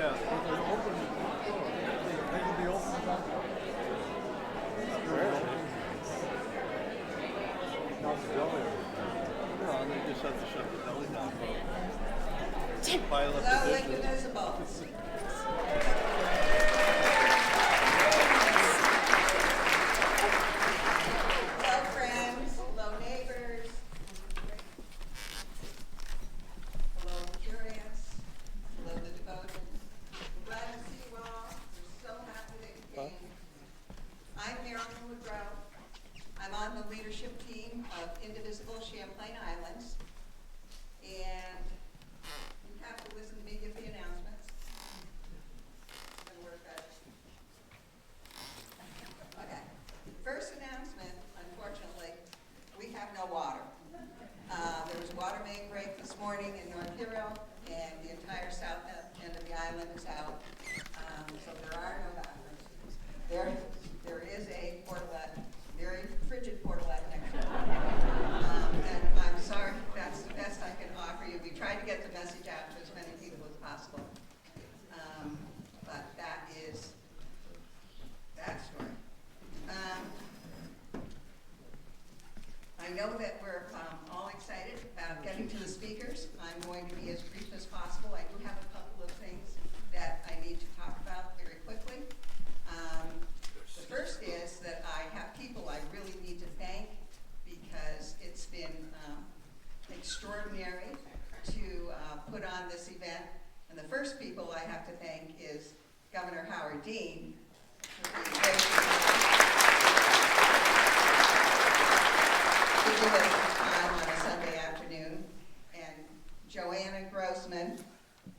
Yeah, but they're open. They can be open. How's it going? No, they just have to shut the deli down. Pile up Hello, the dishes. indivisible. Hello, friends. Hello, neighbors. Hello, curious. Hello, the devoted. Glad to see you all. We're so happy that you came. I'm Marilyn Woodrow. I'm on the leadership team of Indivisible Champlain Islands. And you have to listen to me give the announcements. It's going to work better. Okay. First announcement, unfortunately, we have no water. There was a water main break this morning in North Hero, and the entire south end of the island is out. So there are no bathrooms. There is a portalette, very frigid portalette next to it. And I'm sorry, that's the best I can offer you. We tried to get the message out to as many people as possible. But that is that story. I know that we're all excited about getting to the speakers. I'm going to be as brief as possible. I do have a couple of things that I need to talk about very quickly. The first is that I have people I really need to thank because it's been extraordinary to put on this event. And the first people I have to thank is Governor Howard Dean for being gracious to give us some time on a Sunday afternoon, and Joanna Grossman,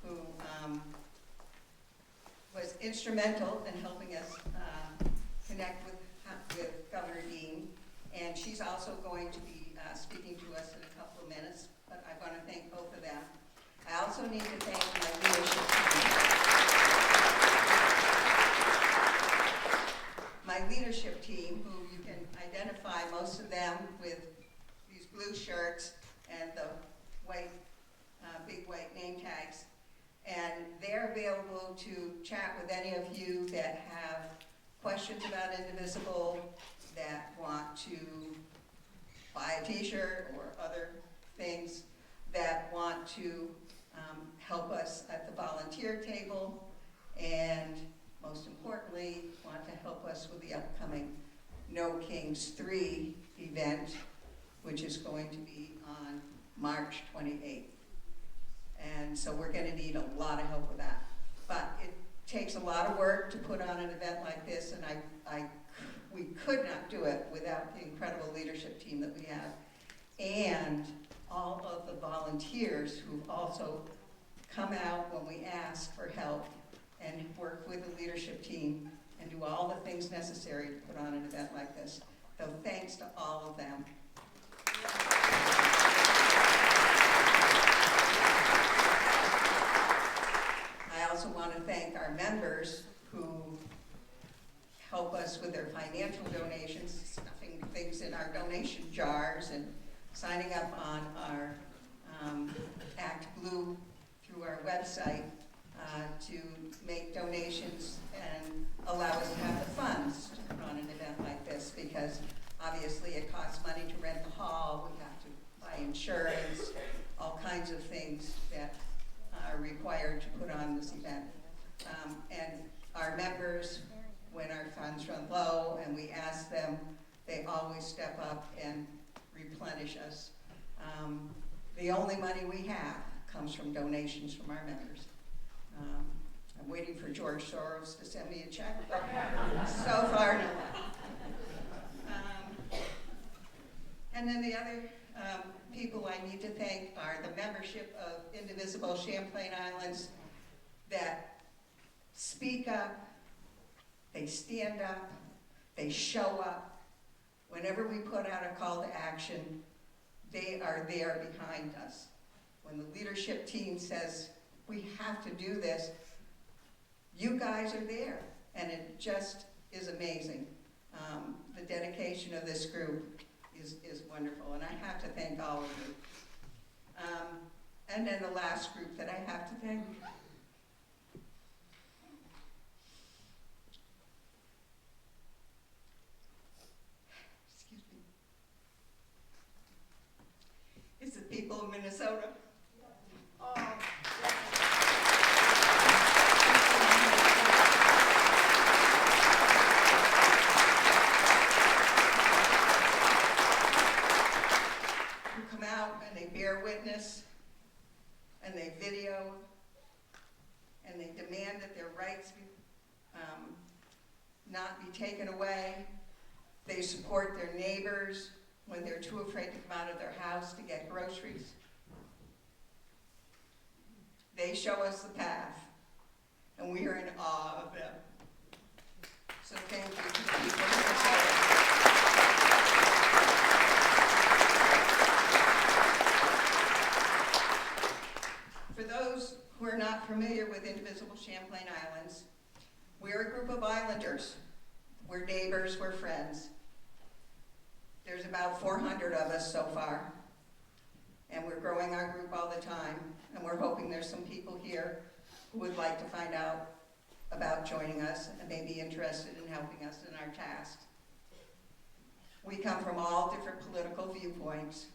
who was instrumental in helping us connect with Governor Dean, and she's also going to be speaking to us in a couple of minutes, but I want to thank both of them. I also need to thank my leadership team. My leadership team, who you can identify most of them with these blue shirts and the white, big white name tags. And they're available to chat with any of you that have questions about Indivisible, that want to buy a t-shirt or other things, that want to help us at the volunteer table, and most importantly, want to help us with the upcoming No Kings 3 event, which is going to be on March 28th. And so we're going to need a lot of help with that. But it takes a lot of work to put on an event like this, and we could not do it without the incredible leadership team that we have, and all of the volunteers who've also come out when we ask for help and work with the leadership team and do all the things necessary to put on an event like this. So thanks to all of them. I also want to thank our members who help us with their financial donations, stuffing things in our donation jars and signing up on our Act Blue through our website to make donations and allow us to have the funds to put on an event like this, because obviously it costs money to rent the hall, we have to buy insurance, all kinds of things that are required to put on this event. And our members, when our funds run low and we ask them, they always step up and replenish us. The only money we have comes from donations from our members. I'm waiting for George Soros to send me a check, but so far no. And then the other people I need to thank are the membership of Indivisible Champlain Islands that speak up, they stand up, they show up. Whenever we put out a call to action, they are there behind us. When the leadership team says, we have to do this, you guys are there, and it just is amazing. The dedication of this group is wonderful, and I have to thank all of you. And then the last group that I have to thank not be taken away. They support their neighbors when they're too afraid to come out of their house to get groceries. They show us the path, and we are in awe of them. So thank you to the people of Minnesota. For those who are not familiar with indivisible Champlain Islands, we're a group of islanders. We're neighbors, we're friends. There's about 400 of us so far, and we're growing our group all the time, and we're hoping there's some people here who would like to find out about joining us and may be interested in helping us in our task. We come from all different political viewpoints.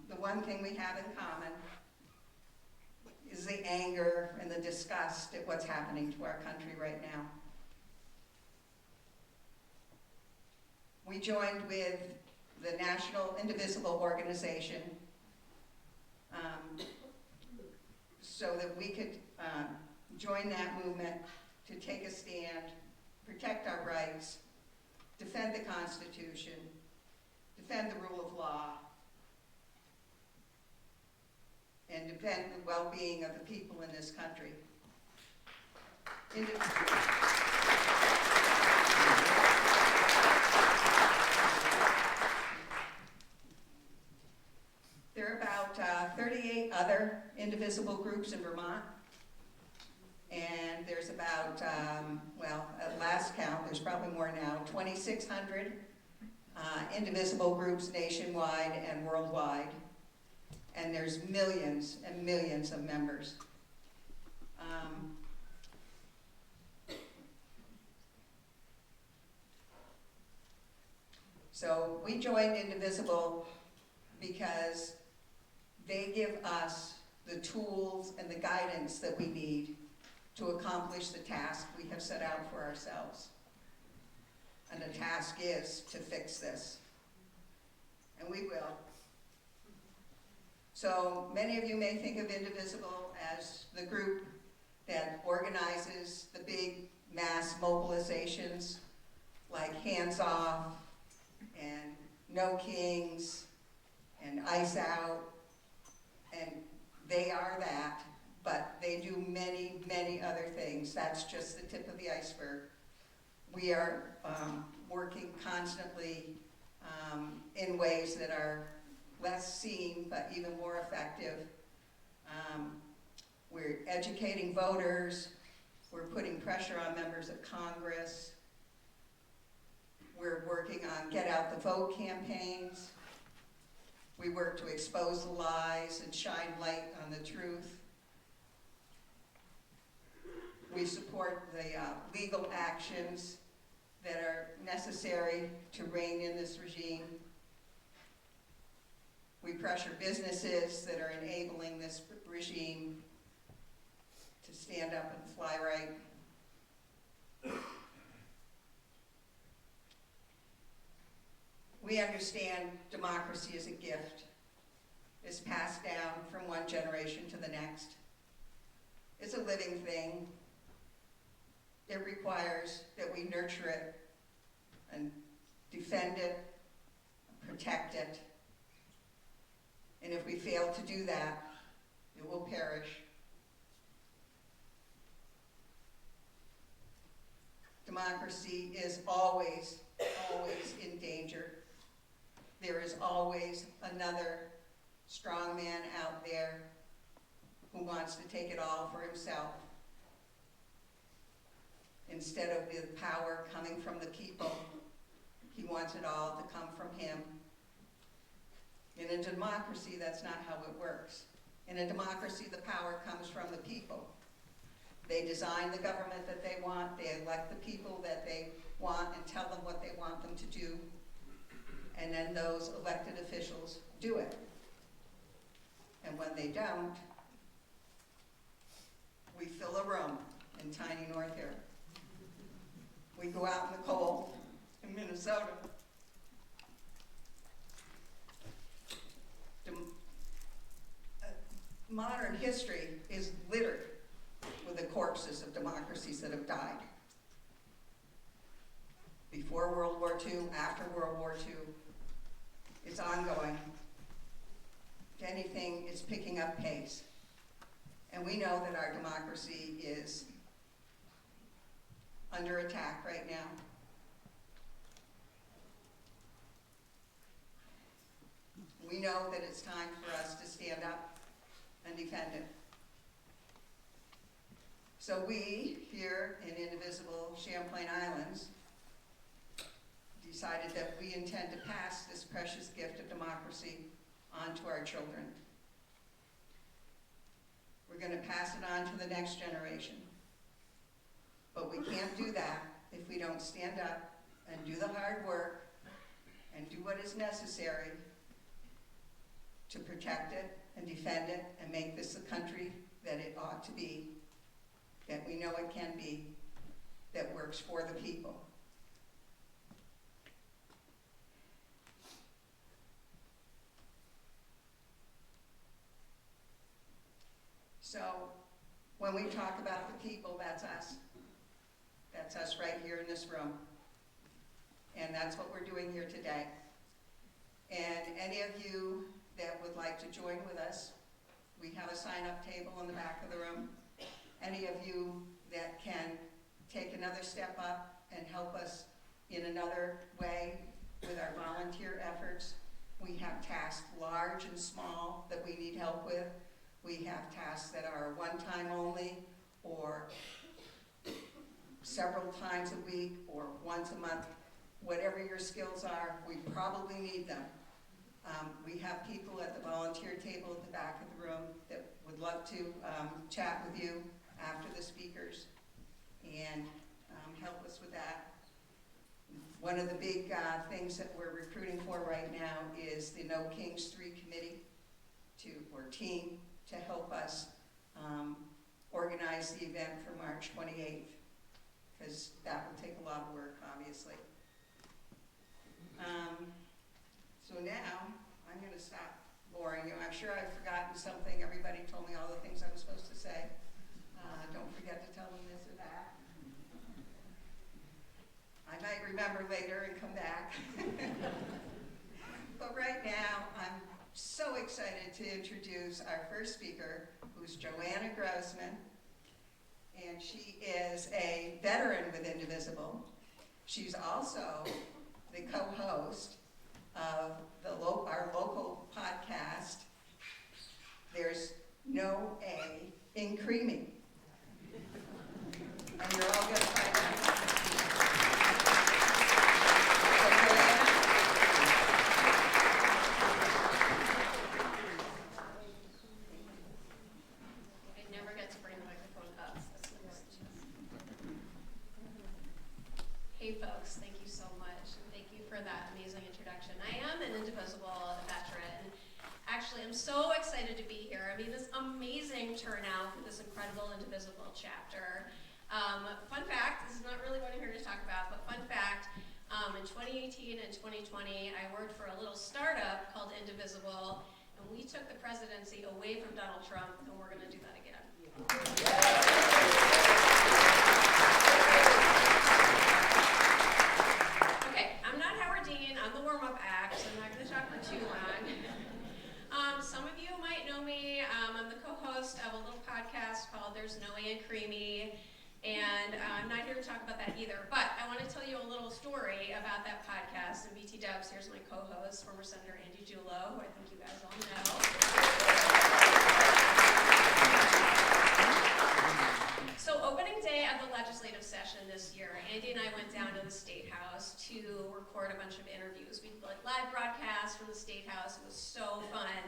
The one thing we have in common is the anger and the disgust at what's happening to our country right now. We joined with the National Indivisible Organization so that we could join that movement to take a stand, protect our rights, defend the Constitution, defend the rule of law, and defend the well-being of the people in this country. There are about 38 other indivisible groups in Vermont, and there's about, well, at last count, there's probably more now, 2,600 indivisible groups nationwide and worldwide, and there's millions and millions of members. So we joined Indivisible because they give us the tools and the guidance that we need to accomplish the task we have set out for ourselves. And the task is to fix this. And we will. So many of you may think of Indivisible as the group that organizes the big mass mobilizations like Hands Off and No Kings and Ice Out, and they are that, but they do many, many other things. That's just the tip of the iceberg. We are working constantly in ways that are less seen, but even more effective. We're educating voters. We're putting pressure on members of Congress. We're working on Get Out the Vote campaigns. We work to expose the lies and shine light on the truth. We support the legal actions that are necessary to rein in this regime. We pressure businesses that are enabling this regime to stand up and fly right. We understand democracy is a gift. It's passed down from one generation to the next. It's a living thing. It requires that we nurture it and defend it, protect it. And if we fail to do that, it will perish. Democracy is always, always in danger. There is always another strong man out there who wants to take it all for himself. Instead of the power coming from the people, he wants it all to come from him. In a democracy, that's not how it works. In a democracy, the power comes from the people. They design the government that they want, they elect the people that they want and tell them what they want them to do, and then those elected officials do it. And when they don't, we fill a room in tiny North here. We go out in the cold in Minnesota. Modern history is littered with the corpses of democracies that have died. War II, after World War II. It's ongoing. If anything, it's picking up pace. And we know that our democracy is under attack right now. We know that it's time for us to stand up and defend it. So we, here in indivisible Champlain Islands, decided that we intend to pass this precious gift of democracy on to our children. We're going to pass it on to the next generation. But we can't do that if we don't stand up and do the hard work and do what is necessary to protect it and defend it and make this the country that it ought to be, that we know it can be, that works for the people. So when we talk about the people, that's us. That's us right here in this room. And that's what we're doing here today. And any of you that would like to join with us, we have a sign-up table in the back of the room. Any of you that can take another step up and help us in another way with our volunteer efforts, we have tasks large and small that we need help with. We have tasks that are one time only, or several times a week, or once a month. Whatever your skills are, we probably need them. We have people at the volunteer table at the back of the room that would love to chat with you after the speakers and help us with that. One of the big things that we're recruiting for right now is the No Kings 3 committee or team to help us organize the event for March 28th, because that will take a lot of work, obviously. So now, I'm going to stop boring you. I'm sure I've forgotten something. Everybody told me all the things I was supposed to say. Don't forget to tell them this or that. I might remember later and come back. But right now, I'm so excited to introduce our first speaker, who's Joanna Grossman. And she is a veteran with Indivisible. She's also the co-host of our local podcast, There's No A in Creamy. And you're all going to find out. I never get to bring the microphone up. Hey folks, thank you so much. And thank you for that amazing introduction. I am an Indivisible veteran. Actually, I'm so excited to be here. I mean, this amazing turnout for this incredible Indivisible chapter. Fun fact, this is not really what I'm here to talk about, but fun fact, in 2018 and 2020, I worked for a little startup called Indivisible, and we took the presidency away from Donald Trump, and we're going to do that again. Okay, I'm not Howard Dean, I'm the warm-up act, so I'm not going to talk for too long. Some of you might know me. I'm the co-host of a little podcast called There's No A in Creamy, and I'm not here to talk about that either, but I want to tell you a little story about that podcast. And BT Dubs, here's my co-host, former Senator Andy Julo, who I think you guys all know. So opening day of the legislative session this year, Andy and I went down to the State House to record a bunch of interviews. We did live broadcasts from the State House. It was so fun.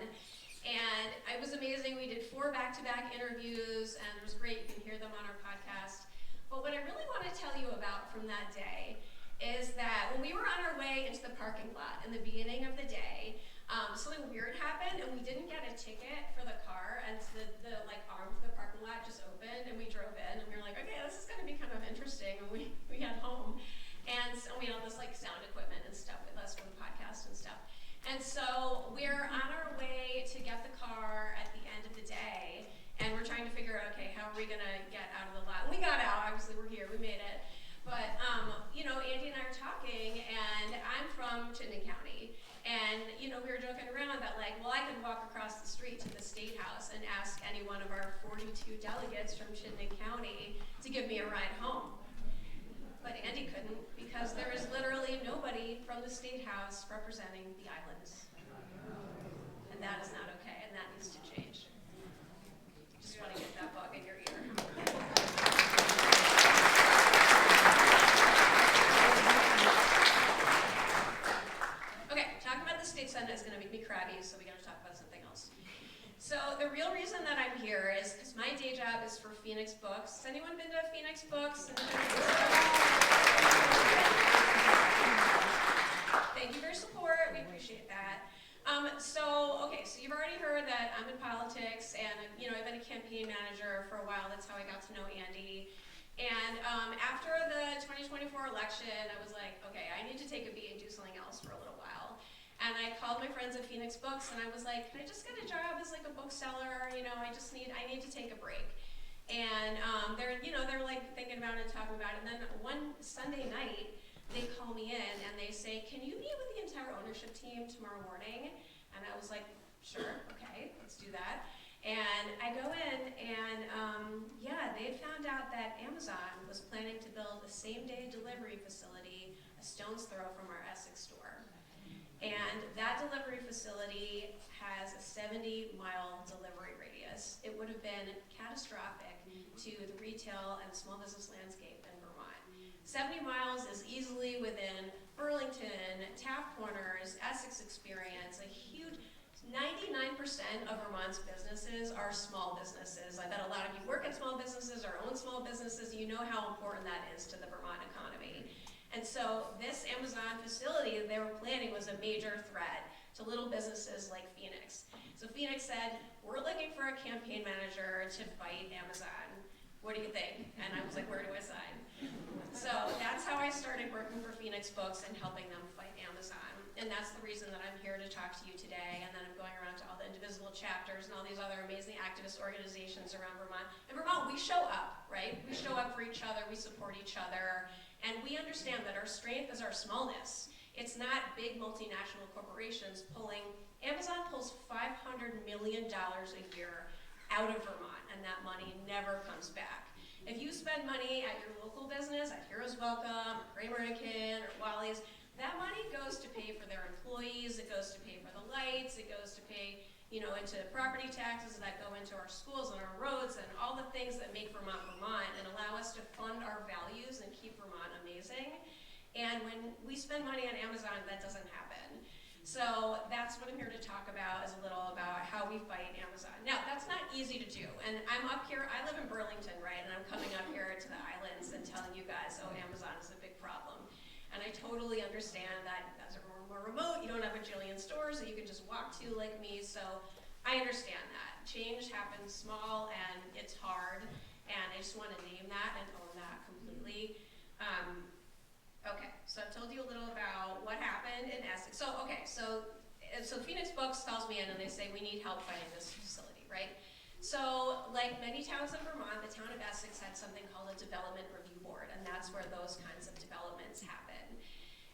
And it was amazing. We did 4 back-to-back interviews, and it was great. You can hear them on our podcast. But what I really want to tell you about from that day is that when we were on our way into the parking lot in the beginning of the day, something weird happened, and we didn't get a ticket for the car, and so the arm of the parking lot just opened, and we drove in, and we were like, okay, this is going to be kind of interesting, and we got home, and so we had all this sound equipment and stuff with us for the podcast and stuff. And so we're on our way to get the car at the end of the day, and we're trying to figure out, okay, how are we gonna get out of the lot? And we got out, obviously we're here, we made it. But, Andy and I are talking, and from Chittenden County, and we were joking around that like, well, I could walk across the street to the State House and ask any one of our 42 delegates from Chittenden County to give me a ride home. But Andy couldn't, because there is literally nobody from the State House representing the islands. And that is not okay, and that needs to change. Just want to get that bug in your ear. Okay, talking about the State Senate is going to make me crabby, so we got to talk about something else. So the real reason that I'm here is because my day job is for Phoenix Books. Has anyone been to Phoenix Books? Thank you for your support. We appreciate that. So you've already heard that I'm in politics, and I've been a campaign manager for a while. That's how I got to know Andy. And after the 2024 election, I was like, okay, I need to take a beat and do something else for a little while. And I called my friends at Phoenix Books, and I was like, can I just get a job as like a bookseller? I need to take a break. And they're like thinking about it and talking about it. And then one Sunday night, they call me in and they say, can you meet with the entire ownership team tomorrow morning? And I was like, sure, okay, let's do that. And I go in and they'd found out that Amazon was planning to build a same-day delivery facility a stone's throw from our Essex store. And that delivery facility has a 70-mile delivery radius. It would have been catastrophic to the retail and small business landscape in Vermont. 70 miles is easily within Burlington, Taft Corners, Essex Experience, a huge 99% of Vermont's businesses are small businesses. I bet a lot of you work at small businesses or own small businesses. You know how important that is to the Vermont economy. And so this Amazon facility that they were planning was a major threat to little businesses like Phoenix. So Phoenix said, we're looking for a campaign manager to fight Amazon. What do you think? And I was like, where do I sign? So that's how I started working for Phoenix Books and helping them fight Amazon. And that's the reason that I'm here to talk to you today. And then I'm going around to all the indivisible chapters and all these other amazing activist organizations around Vermont. In Vermont, we show up, right? We show up for each other, we support each other, and we understand that our strength is our smallness. It's not big multinational corporations pulling. Amazon pulls $500 million a year out of Vermont, and that money never comes back. If you spend money at your local business, at Heroes Welcome, or Kramer & Kin, or Wally's, that money goes to pay for their employees, it goes to pay for the lights, it goes to pay, into property taxes that go into our schools and our roads and all the things that make Vermont Vermont and allow us to fund our values and keep Vermont amazing. And when we spend money on Amazon, that doesn't happen. So that's what I'm here to talk about, is a little about how we fight Amazon. Now, that's not easy to do. And I'm up here, I live in Burlington, right? And I'm coming up here to the islands and telling you guys, oh, Amazon is a big problem. And I totally understand that as we're more remote, you don't have a jillion stores that you can just walk to like me. So I understand that. Change happens small and it's hard. And I just want to name that and own that completely. Okay, so I've told you a little about what happened in Essex. So Phoenix Books calls me in and they say, we need help fighting this facility, right? So like many towns in Vermont, the town of Essex had something called a development review board, and that's where those kinds of developments happen.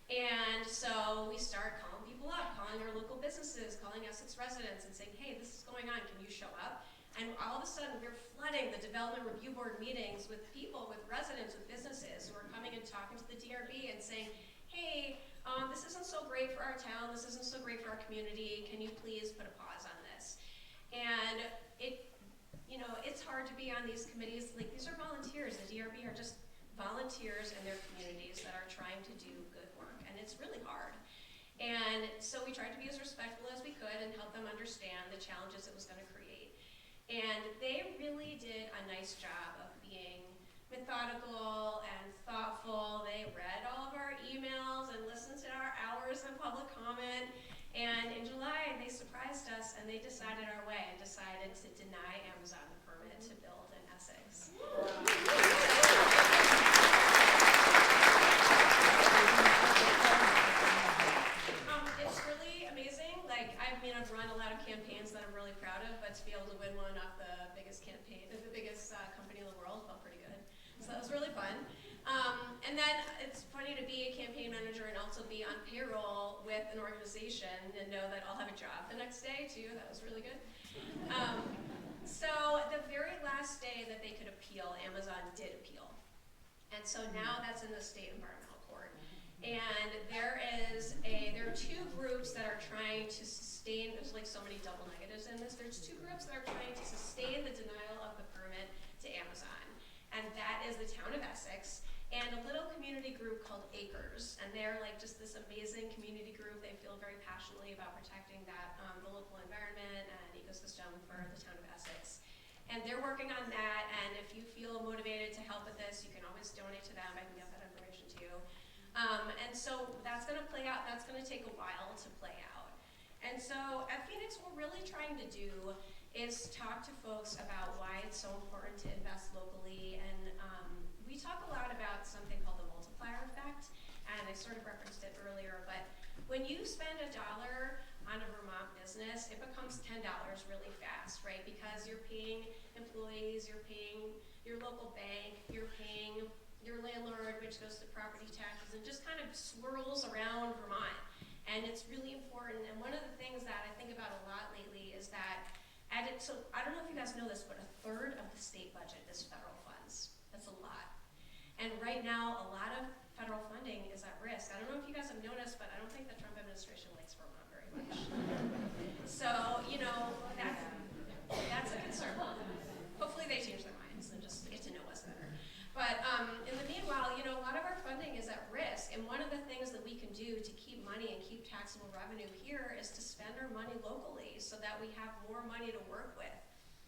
And so we start calling people up, calling our local businesses, calling Essex residents and saying, hey, this is going on, can you show up? And all of a sudden, we're flooding the development review board meetings with people, with residents, with businesses who are coming and talking to the DRB and saying, hey, this isn't so great for our town, this isn't so great for our community, can you please put a pause on this? And it's hard to be on these committees. Like, these are volunteers. The DRB are just volunteers in their communities that are trying to do good work, and it's really hard. And so we tried to be as respectful as we could and help them understand the challenges it was going to create. And they really did a nice job of being methodical and thoughtful. They read all of our emails and listened to our hours of public comment. And in July, they surprised us and they decided our way and decided to deny Amazon the permit to build in Essex. It's really amazing. Like, I've run a lot of campaigns that I'm really proud of, but to be able to win one off the biggest campaign, the biggest company in the world, felt pretty good. So that was really fun. And then it's funny to be a campaign manager and also be on payroll with an organization and know that I'll have a job the next day too. That was really good. So the very last day that they could appeal, Amazon did appeal. And so now that's in the state environmental court. And there are two groups that are trying to sustain, there's like so many double negatives in this, there's two groups that are trying to sustain the denial of the permit to Amazon. And that is the town of Essex and a little community group called Acres. And they're like just this amazing community group. They feel very passionately about protecting that, the local environment and ecosystem for the town of Essex. And they're working on that, and if you feel motivated to help with this, you can always donate to them. I can get that information to you. And so that's gonna play out, that's gonna take a while to play out. And so at Phoenix, what we're really trying to do is talk to folks about why it's so important to invest locally. And we talk a lot about something called the multiplier effect, and I sort of referenced it earlier, but when you spend $1 on a Vermont business, it becomes $10 really fast, right? Because you're paying employees, you're paying your local bank, you're paying your landlord, which goes to property taxes, and just kind of swirls around Vermont. And it's really important. And one of the things that I think about a lot lately is that, so I don't know if you guys know this, but 1/3 of the state budget is federal funds. That's a lot. And right now, a lot of federal funding is at risk. I don't know if you guys have noticed, but I don't think the Trump administration likes Vermont very much. So, you know, that's a concern. Hopefully they change their minds and just get to know us better. But in the meanwhile, you know, a lot of our funding is at risk, and one of the things that we can do to keep money and keep taxable revenue here is to spend our money locally so that we have more money to work with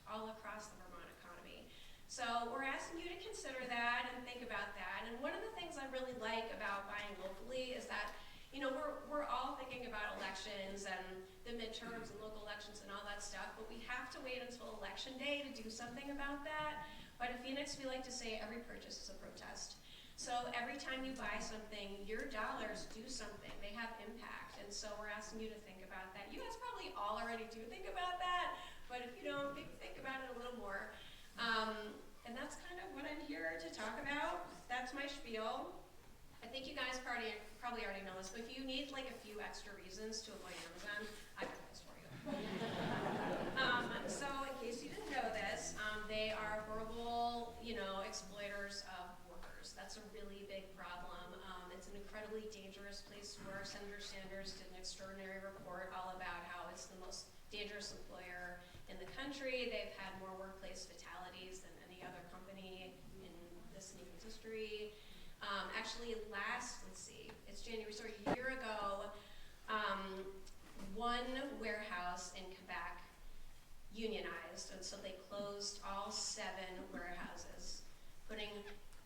all across the Vermont economy. So we're asking you to consider that and think about that. And one of the things I really like about buying locally is that, you know, we're all thinking about elections and the midterms and local elections and all that stuff, but we have to wait until election day to do something about that. But at Phoenix, we like to say every purchase is a protest. So every time you buy something, your dollars do something. They have impact. And so we're asking you to think about that. You guys probably all already do think about that, but if you don't, think about it a little more. And that's kind of what I'm here to talk about. That's my spiel. I think you guys probably already know this, but if you need like a few extra reasons to avoid Amazon, I got this for you. So in case you didn't know this, they are horrible, you know, exploiters of workers. That's a really big problem. It's an incredibly dangerous place to work. Senator Sanders did an extraordinary report all about how it's the most dangerous employer in the country. They've had more workplace fatalities than any other company in this nation's history. Actually, it's January, sorry, a year ago, one warehouse in Quebec unionized, and so they closed all 7 warehouses, putting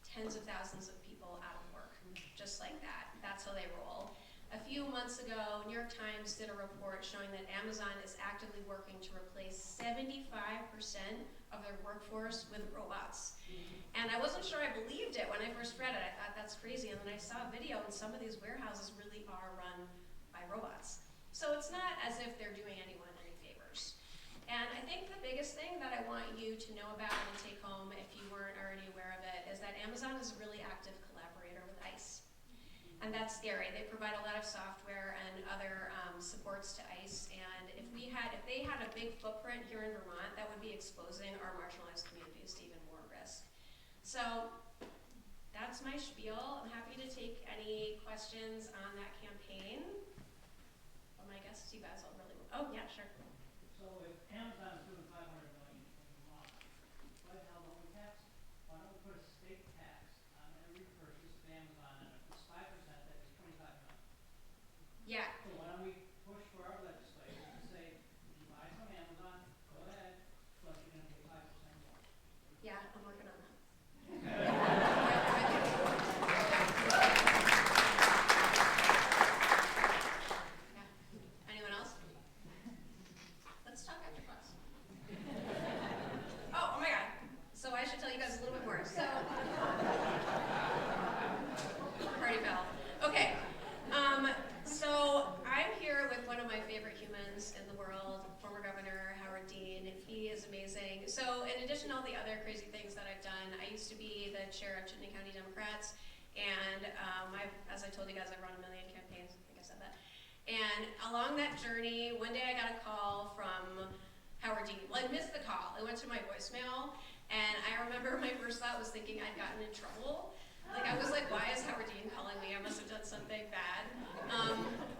tens of thousands of people out of work, just like that. That's how they roll. A few months ago, New York Times did a report showing that Amazon is actively working to replace 75% of their workforce with robots. And I wasn't sure I believed it when I first read it. I thought that's crazy. And then I saw a video, and some of these warehouses really are run by robots. So it's not as if they're doing anyone any favors. And I think the biggest thing that I want you to know about and take home, if you weren't already aware of it, is that Amazon is a really active collaborator with ICE. And that's scary. They provide a lot of software and other supports to ICE. And if they had a big footprint here in Vermont, that would be exposing our marginalized communities to even more risk. So that's my spiel. I'm happy to take any questions on that campaign. But my guess is you guys all really will. Oh, yeah, sure. So if Amazon is doing $500 million in Vermont, why the hell don't we tax it? Why don't we put a state tax on every purchase of Amazon, and if it's 5%, that'd be $25 million. Yeah. So why don't we push for our legislature to say, if you buy from Amazon, go ahead, but you're gonna pay 5% more. Yeah, I'm working on that. Yeah. Anyone else? Let's talk after class. Oh my God. So I should tell you guys a little bit more. So, party foul. Okay. So I'm here with one of my favorite humans in the world, former Governor Howard Dean. He is amazing. So in addition to all the other crazy things that I've done, I used to be the chair of Chittenden County Democrats, And as I told you guys, I've run a million campaigns. I think I said that. And along that journey, one day I got a call from Howard Dean. Well, I missed the call. It went to my voicemail. And I remember my first thought was thinking I'd gotten in trouble. Like, I was like, why is Howard Dean calling me? I must have done something bad.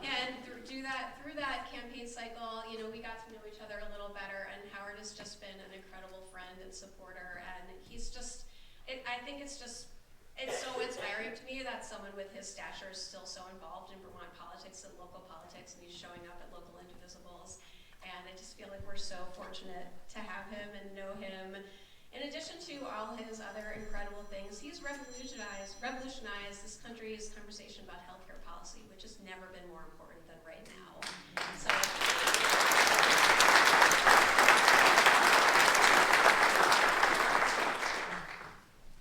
And through that campaign cycle, you know, we got to know each other a little better, and Howard has just been an incredible friend and supporter, and he's just, I think it's so inspiring to me that someone with his stature is still so involved in Vermont politics and local politics, and he's showing up at local Indivisibles. And I just feel like we're so fortunate to have him and know him. In addition to all his other incredible things, he's revolutionized this country's conversation about healthcare policy, which has never been more important than right now. So,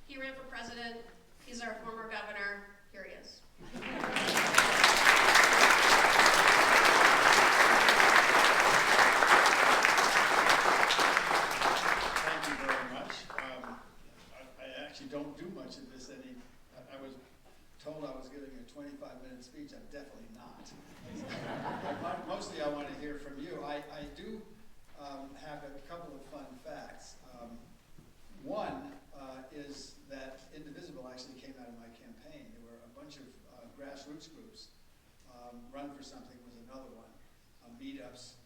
he ran for president. He's our former governor. Here he is. Don't do much of this. I was told I was giving a 25-minute speech. I'm definitely not. Mostly I want to hear from you. I do have a couple of fun facts. One is that Indivisible actually came out of my campaign. There were a bunch of grassroots groups. Run for Something was another one. Meetups.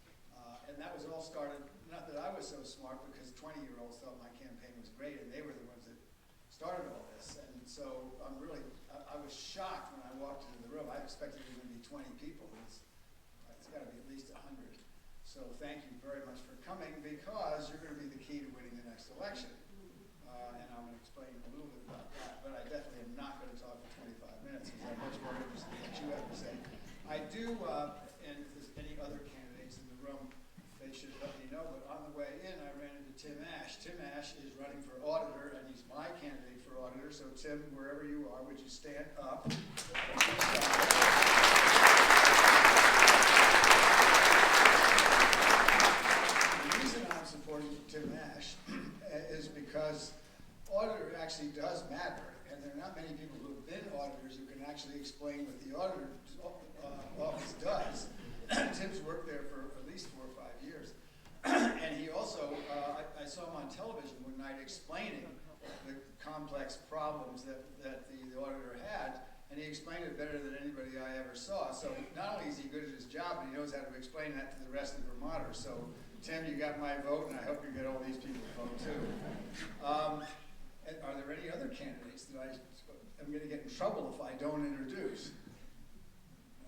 And that was all started, not that I was so smart, because 20-year-olds thought my campaign was great, and they were the ones that started all this. And so I was shocked when I walked into the room. I expected there to be 20 people. It's got to be at least 100. So thank you very much for coming, because you're going to be the key to winning the next election. And I'm going to explain a little bit about that. But I definitely am not going to talk for 25 minutes, because I'm much more interested in what you have to say. I do, and if there's any other candidates in the room, they should let me know. But on the way in, I ran into Tim Ash. Tim Ash is running for auditor, and he's my candidate for auditor. So Tim, wherever you are, would you stand up? The reason I'm supporting Tim Ash is because auditor actually does matter, and there are not many people who have been auditors who can actually explain what the auditor's office does. Tim's worked there for at least 4 or 5 years. And he also, I saw him on television one night explaining the complex problems that the auditor had, and he explained it better than anybody I ever saw. So not only is he good at his job, but he knows how to explain that to the rest of Vermonters. So Tim, you got my vote, and I hope you get all these people to vote too. And are there any other candidates that I'm going to get in trouble if I don't introduce?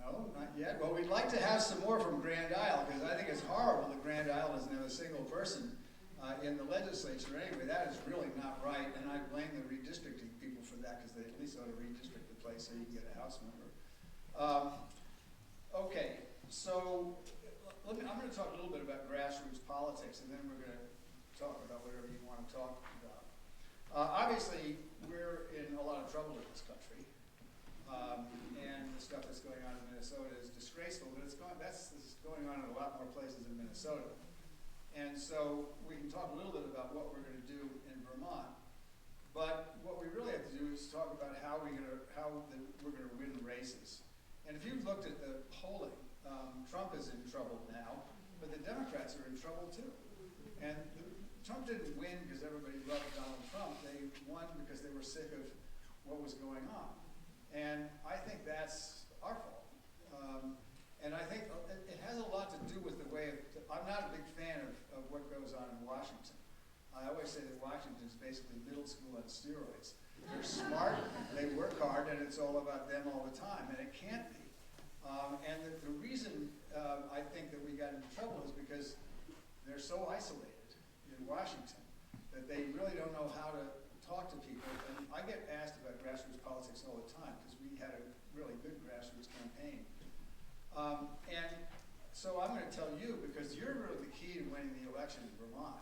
No, not yet. Well, we'd like to have some more from Grand Isle, because I think it's horrible that Grand Isle doesn't have a single person in the legislature anyway. That is really not right, and I blame the redistricting people for that, because they at least ought to redistrict the place so you can get a House member. Okay, so I'm going to talk a little bit about grassroots politics, and then we're going to talk about whatever you want to talk about. Obviously, we're in a lot of trouble in this country. And the stuff that's going on in Minnesota is disgraceful, but this is going on in a lot more places in Minnesota. And so we can talk a little bit about what we're going to do in Vermont, but what we really have to do is talk about how we're going to win races. And if you've looked at the polling, Trump is in trouble now, but the Democrats are in trouble too. And Trump didn't win because everybody loved Donald Trump. They won because they were sick of what was going on. And I think that's our fault. And I think it has a lot to do with the way I'm not a big fan of what goes on in Washington. I always say that Washington is basically middle school on steroids. They're smart, they work hard, and it's all about them all the time, and it can't be. And the reason I think that we got into trouble is because they're so isolated in Washington that they really don't know how to talk to people. And I get asked about grassroots politics all the time, because we had a really good grassroots campaign. And so I'm going to tell you, because you're really the key to winning the election in Vermont.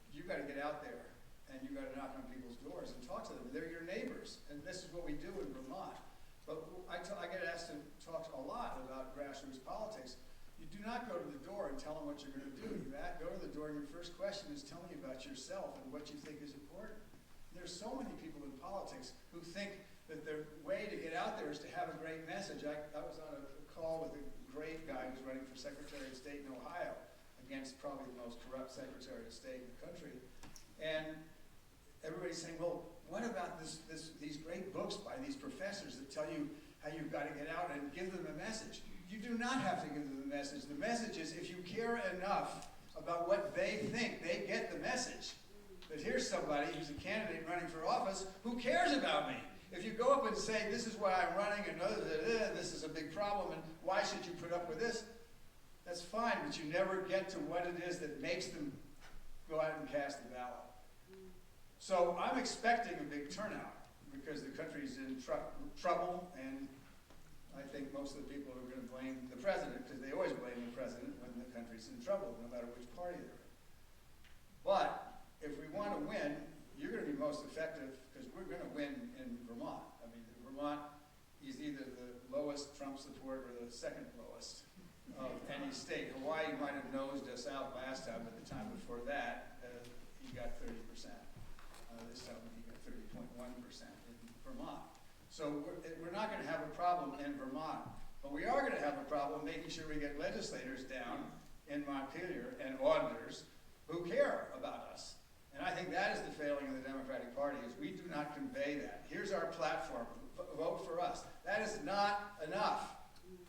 You've got to get out there, and you've got to knock on people's doors and talk to them. They're your neighbors, and this is what we do in Vermont. But I get asked to talk a lot about grassroots politics. You do not go to the door and tell them what you're going to do. You go to the door, and your first question is, tell me about yourself and what you think is important. There's so many people in politics who think that the way to get out there is to have a great message. I was on a call with a great guy who's running for Secretary of State in Ohio against probably the most corrupt Secretary of State in the country. And everybody's saying, well, what about these great books by these professors that tell you how you've got to get out and give them a message? You do not have to give them the message. The message is if you care enough about what they think, they get the message. That here's somebody who's a candidate running for office who cares about me. If you go up and say, this is why I'm running, and this is a big problem, and why should you put up with this? That's fine, but you never get to what it is that makes them go out and cast the ballot. So I'm expecting a big turnout because the country's in trouble, and I think most of the people are going to blame the president, because they always blame the president when the country's in trouble, no matter which party they're in. But if we want to win, you're going to be most effective, because we're going to win in Vermont. I mean, Vermont is either the lowest Trump support or the second lowest of any state. Hawaii might have nosed us out last time, but the time before that, he got 30%. This time he got 30.1% in Vermont. So we're not going to have a problem in Vermont, but we are going to have a problem making sure we get legislators down in Montpelier and auditors who care about us. And I think that is the failing of the Democratic Party, is we do not convey that. Here's our platform. Vote for us. That is not enough.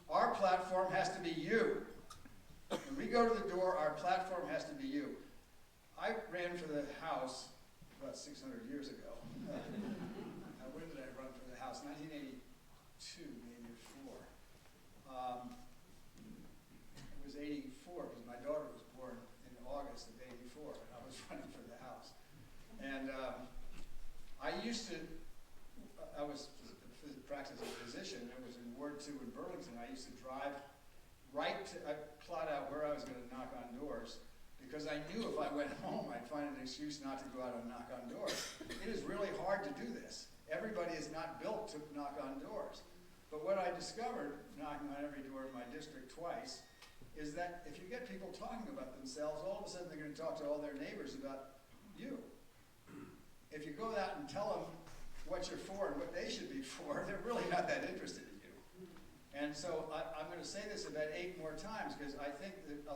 Our platform has to be you. When we go to the door, our platform has to be you. I ran for the House about 600 years ago. When did I run for the House? 1982, maybe, or 4. It was 84, because my daughter was born in August of 84, and I was running for the House. And I was practicing as a physician. I was in Ward 2 in Burlington. I used to drive I'd plot out where I was going to knock on doors, because I knew if I went home, I'd find an excuse not to go out and knock on doors. It is really hard to do this. Everybody is not built to knock on doors. But what I discovered, knocking on every door in my district twice, is that if you get people talking about themselves, all of a sudden they're going to talk to all their neighbors about you. If you go out and tell them what you're for and what they should be for, they're really not that interested in you. And so I'm going to say this about 8 more times, because I think that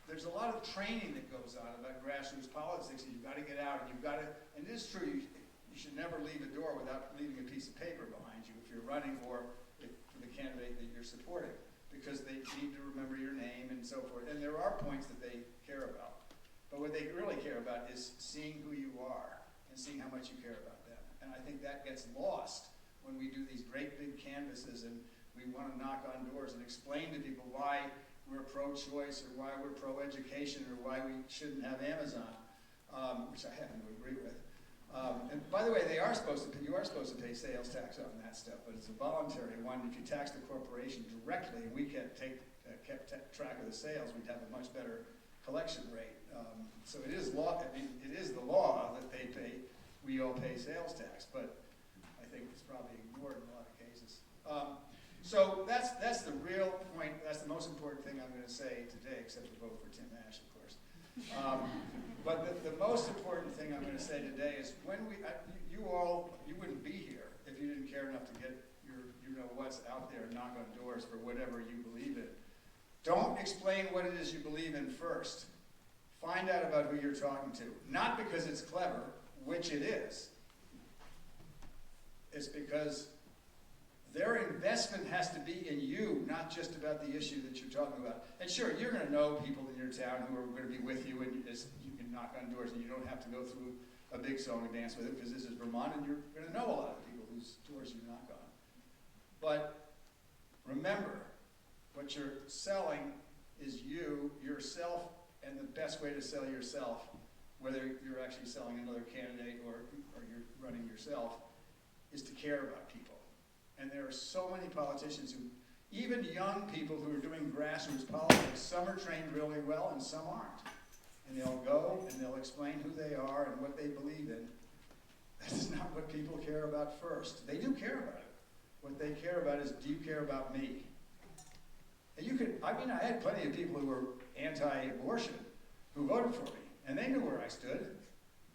there's a lot of training that goes on about grassroots politics, and you've got to get out, and you've got to, and it is true, you should never leave a door without leaving a piece of paper behind you if you're running for the candidate that you're supporting, because they need to remember your name and so forth. And there are points that they care about. But what they really care about is seeing who you are and seeing how much you care about them. And I think that gets lost when we do these great big canvases and we want to knock on doors and explain to people why we're pro-choice or why we're pro-education or why we shouldn't have Amazon, which I happen to agree with. And by the way, you are supposed to pay sales tax on that stuff, but it's a voluntary one. If you tax the corporation directly, and we kept track of the sales, we'd have a much better collection rate. So it is law. I mean, it is the law that they pay. We all pay sales tax, but I think it's probably ignored in a lot of cases. So that's the real point. That's the most important thing I'm going to say today, except to vote for Tim Ash, of course. But the most important thing I'm going to say today is when you wouldn't be here if you didn't care enough to get what's out there and knock on doors for whatever you believe in. Don't explain what it is you believe in first. Find out about who you're talking to. Not because it's clever, which it is. It's because their investment has to be in you, not just about the issue that you're talking about. And sure, you're going to know people in your town who are going to be with you, and you can knock on doors, and you don't have to go through a big song and dance with it, because this is Vermont, and you're going to know a lot of people whose doors you knock on. But remember, what you're selling is you, yourself, and the best way to sell yourself, whether you're actually selling another candidate or you're running yourself, is to care about people. And there are so many politicians who, even young people who are doing grassroots politics, some are trained really well and some aren't. And they'll go and they'll explain who they are and what they believe in. That is not what people care about first. They do care about it. What they care about is, do you care about me? And I had plenty of people who were anti-abortion who voted for me, and they knew where I stood.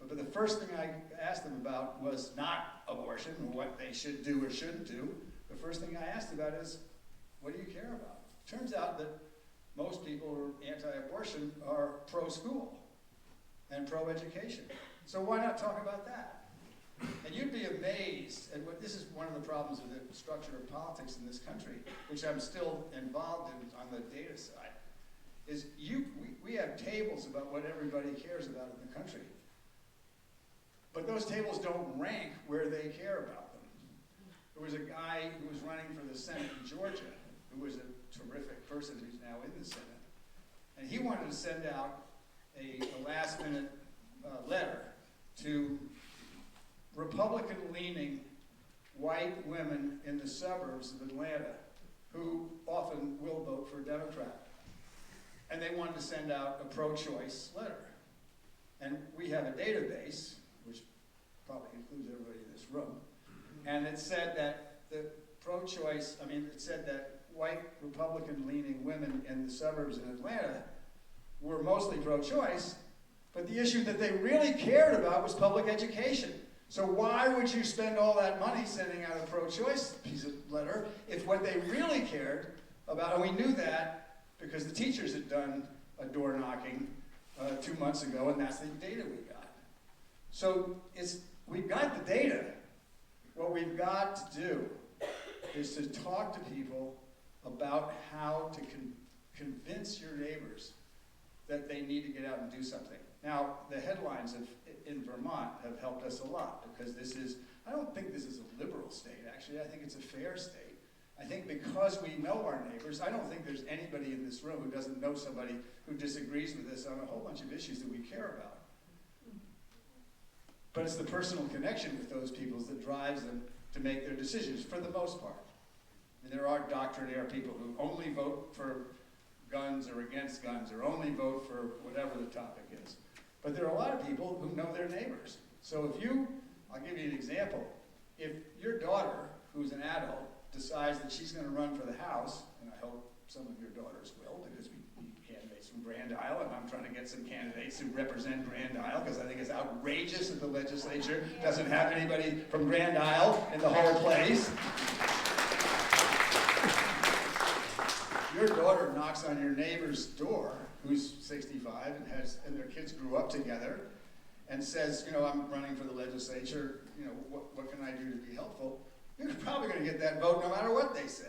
But the first thing I asked them about was not abortion or what they should do or shouldn't do. The first thing I asked about is, what do you care about? Turns out that most people who are anti-abortion are pro-school and pro-education. So why not talk about that? And you'd be amazed at what, this is one of the problems with the structure of politics in this country, which I'm still involved in on the data side, is we have tables about what everybody cares about in the country. But those tables don't rank where they care about them. There was a guy who was running for the Senate in Georgia, who was a terrific person who's now in the Senate. And he wanted to send out a last-minute letter to Republican-leaning white women in the suburbs of Atlanta who often will vote for a Democrat. And they wanted to send out a pro-choice letter. And we have a database, which probably includes everybody in this room, and it said that the pro-choice, it said that white Republican-leaning women in the suburbs in Atlanta were mostly pro-choice, but the issue that they really cared about was public education. So why would you spend all that money sending out a pro-choice piece of letter if what they really cared about, and we knew that because the teachers had done a door knocking 2 months ago, and that's the data we got. So we've got the data. What we've got to do is to talk to people about how to convince your neighbors that they need to get out and do something. Now, the headlines in Vermont have helped us a lot because I don't think this is a liberal state, actually. I think it's a fair state. I think because we know our neighbors, I don't think there's anybody in this room who doesn't know somebody who disagrees with us on a whole bunch of issues that we care about. But it's the personal connection with those people that drives them to make their decisions, for the most part. And there are doctrinaire people who only vote for guns or against guns, or only vote for whatever the topic is. But there are a lot of people who know their neighbors. So I'll give you an example. If your daughter, who's an adult, decides that she's going to run for the House, and I hope some of your daughters will, because we need candidates from Grand Isle, and I'm trying to get some candidates who represent Grand Isle, because I think it's outrageous that the legislature doesn't have anybody from Grand Isle in the whole place. Your daughter knocks on your neighbor's door, who's 65 and their kids grew up together, and says, I'm running for the legislature, what can I do to be helpful? You're probably going to get that vote no matter what they say.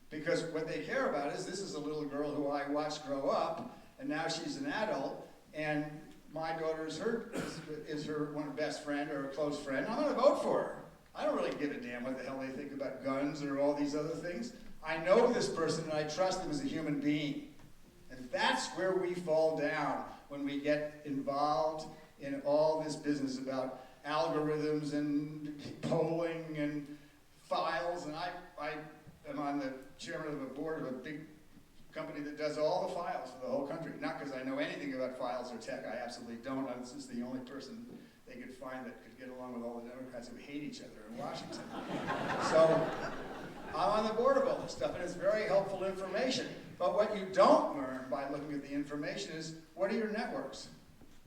Because what they care about is, this is a little girl who I watched grow up, and now she's an adult, and my daughter is her one best friend or a close friend. I'm going to vote for her. I don't really give a damn what the hell they think about guns or all these other things. I know this person and I trust them as a human being. And that's where we fall down when we get involved in all this business about algorithms and polling and files. And I am on the chairman of a board of a big company that does all the files for the whole country. Not because I know anything about files or tech, I absolutely don't. I'm just the only person they could find that could get along with all the Democrats who hate each other in Washington. So I'm on the board of all this stuff, and it's very helpful information. But what you don't learn by looking at the information is, what are your networks?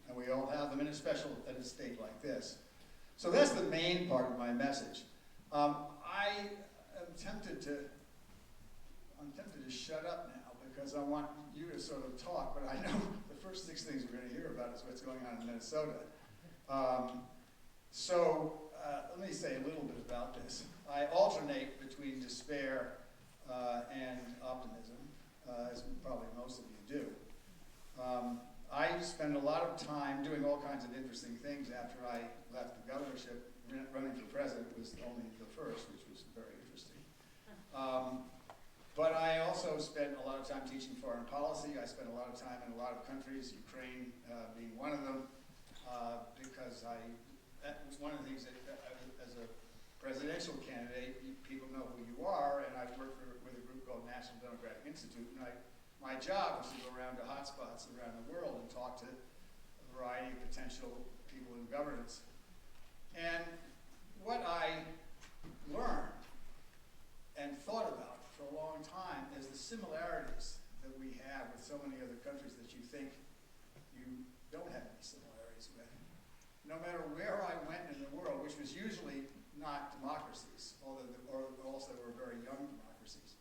And we all have them, and especially at a state like this. So that's the main part of my message. I'm tempted to shut up now because I want you to sort of talk, but I know the first 6 things we're going to hear about is what's going on in Minnesota. Let me say a little bit about this. I alternate between despair and optimism, as probably most of you do. I spend a lot of time doing all kinds of interesting things after I left the governorship. Running for president was only the first, which was very interesting. But I also spent a lot of time teaching foreign policy. I spent a lot of time in a lot of countries, Ukraine being one of them, because that was one of the things that, as a presidential candidate, people know who you are, and I worked with a group called National Democratic Institute, and my job was to go around to hotspots around the world and talk to a variety of potential people in governance. And what I learned and thought about for a long time is the similarities that we have with so many other countries that you think you don't have any similarities with. not democracies, or also were very young democracies.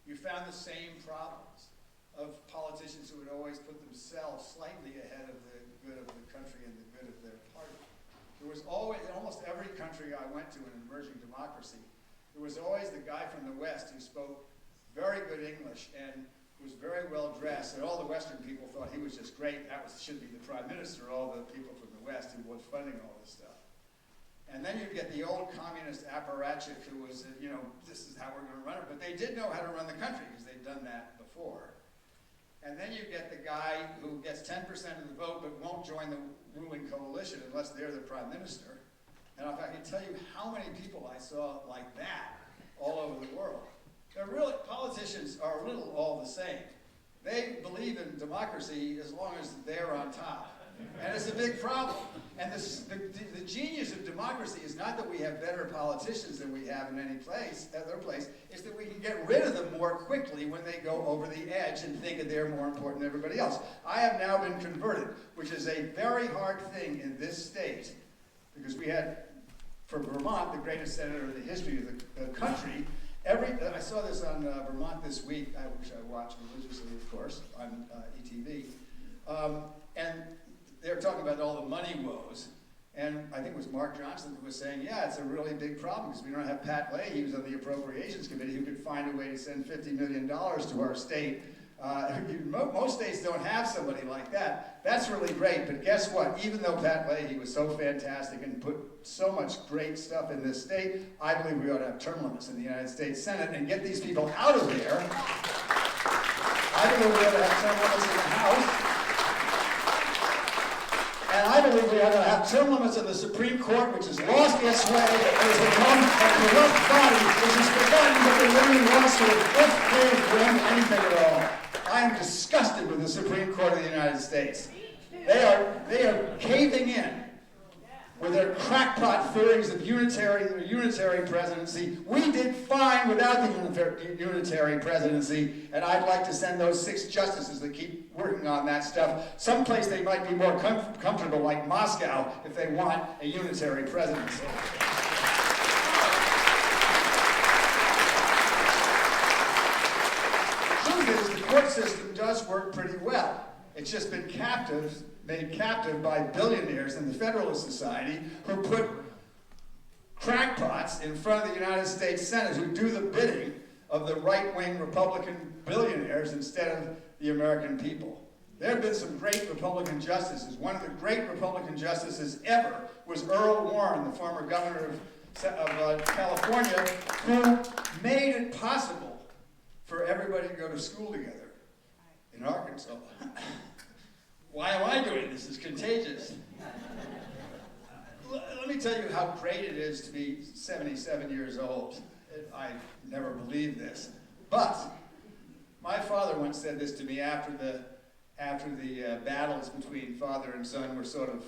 You found the same problems of politicians who would always put themselves slightly ahead of the good of the country and the good of their party. There was always, in almost every country I went to in an emerging democracy, there was always the guy from the West who spoke very good English and was very well dressed, and all the Western people thought he was just great. That should be the prime minister, all the people from the West who was funding all this stuff. And then you'd get the old communist apparatchik who was, this is how we're going to run it. But they did know how to run the country because they'd done that before. And then you get the guy who gets 10% of the vote but won't join the ruling coalition unless they're the prime minister. And if I can tell you how many people I saw like that all over the world. Politicians are a little all the same. They believe in democracy as long as they're on top. And it's a big problem. And the genius of democracy is not that we have better politicians than we have in any other place. It's that we can get rid of them more quickly when they go over the edge and think that they're more important than everybody else. I have now been converted, which is a very hard thing in this state, because we had, for Vermont, the greatest senator in the history of the country. I saw this on Vermont This Week, which I watch religiously, of course, on ETV. And they're talking about all the money woes. And I think it was Mark Johnson who was saying, yeah, it's a really big problem because we don't have Pat Leahy, who's on the Appropriations Committee, who could find a way to send $50 million to our state. Most states don't have somebody like that. That's really great, but guess what? Even though Pat Leahy was so fantastic and put so much great stuff in this state, I believe we ought to have term limits in the United States Senate and get these people out of there. I believe we ought to have term limits in the House. And I believe we ought to have term limits in the Supreme Court, which has lost its way and has become a corrupt body, which has forgotten that it really wants to win anything at all. I am disgusted with the Supreme Court of the United States. They are caving in with their crackpot theories of unitary presidency. We did fine without the unitary presidency, and I'd like to send those 6 justices that keep working on that stuff someplace they might be more comfortable, like Moscow, if they want a unitary presidency. Truth is, the court system does work pretty well. It's just been made captive by billionaires in the Federalist Society who put crackpots in front of the United States Senate who do the bidding of the right-wing Republican billionaires instead of the American people. There have been some great Republican justices. One of the great Republican justices ever was Earl Warren, the former governor of California, who made it possible for everybody to go to school together in Arkansas. Why am I doing this? It's contagious. Let me tell you how great it is to be 77 years old. I never believed this. But my father once said this to me after the battles between father and son were sort of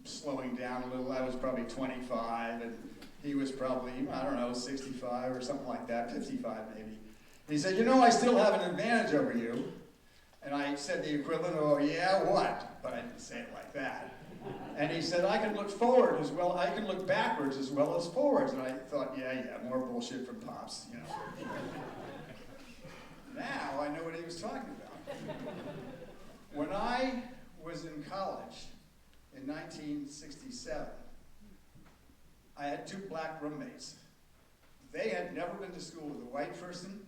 slowing down a little. I was probably 25, and he was probably, 65 or something like that, 55 maybe. And he said, I still have an advantage over you. And I said the equivalent, oh yeah, what? But I didn't say it like that. And he said, I can look forward as well, I can look backwards as well as forwards. And I thought, yeah, more bullshit from Pops, Now I know what he was talking about. When I was in college in 1967, I had 2 black roommates. They had never been to school with a white person,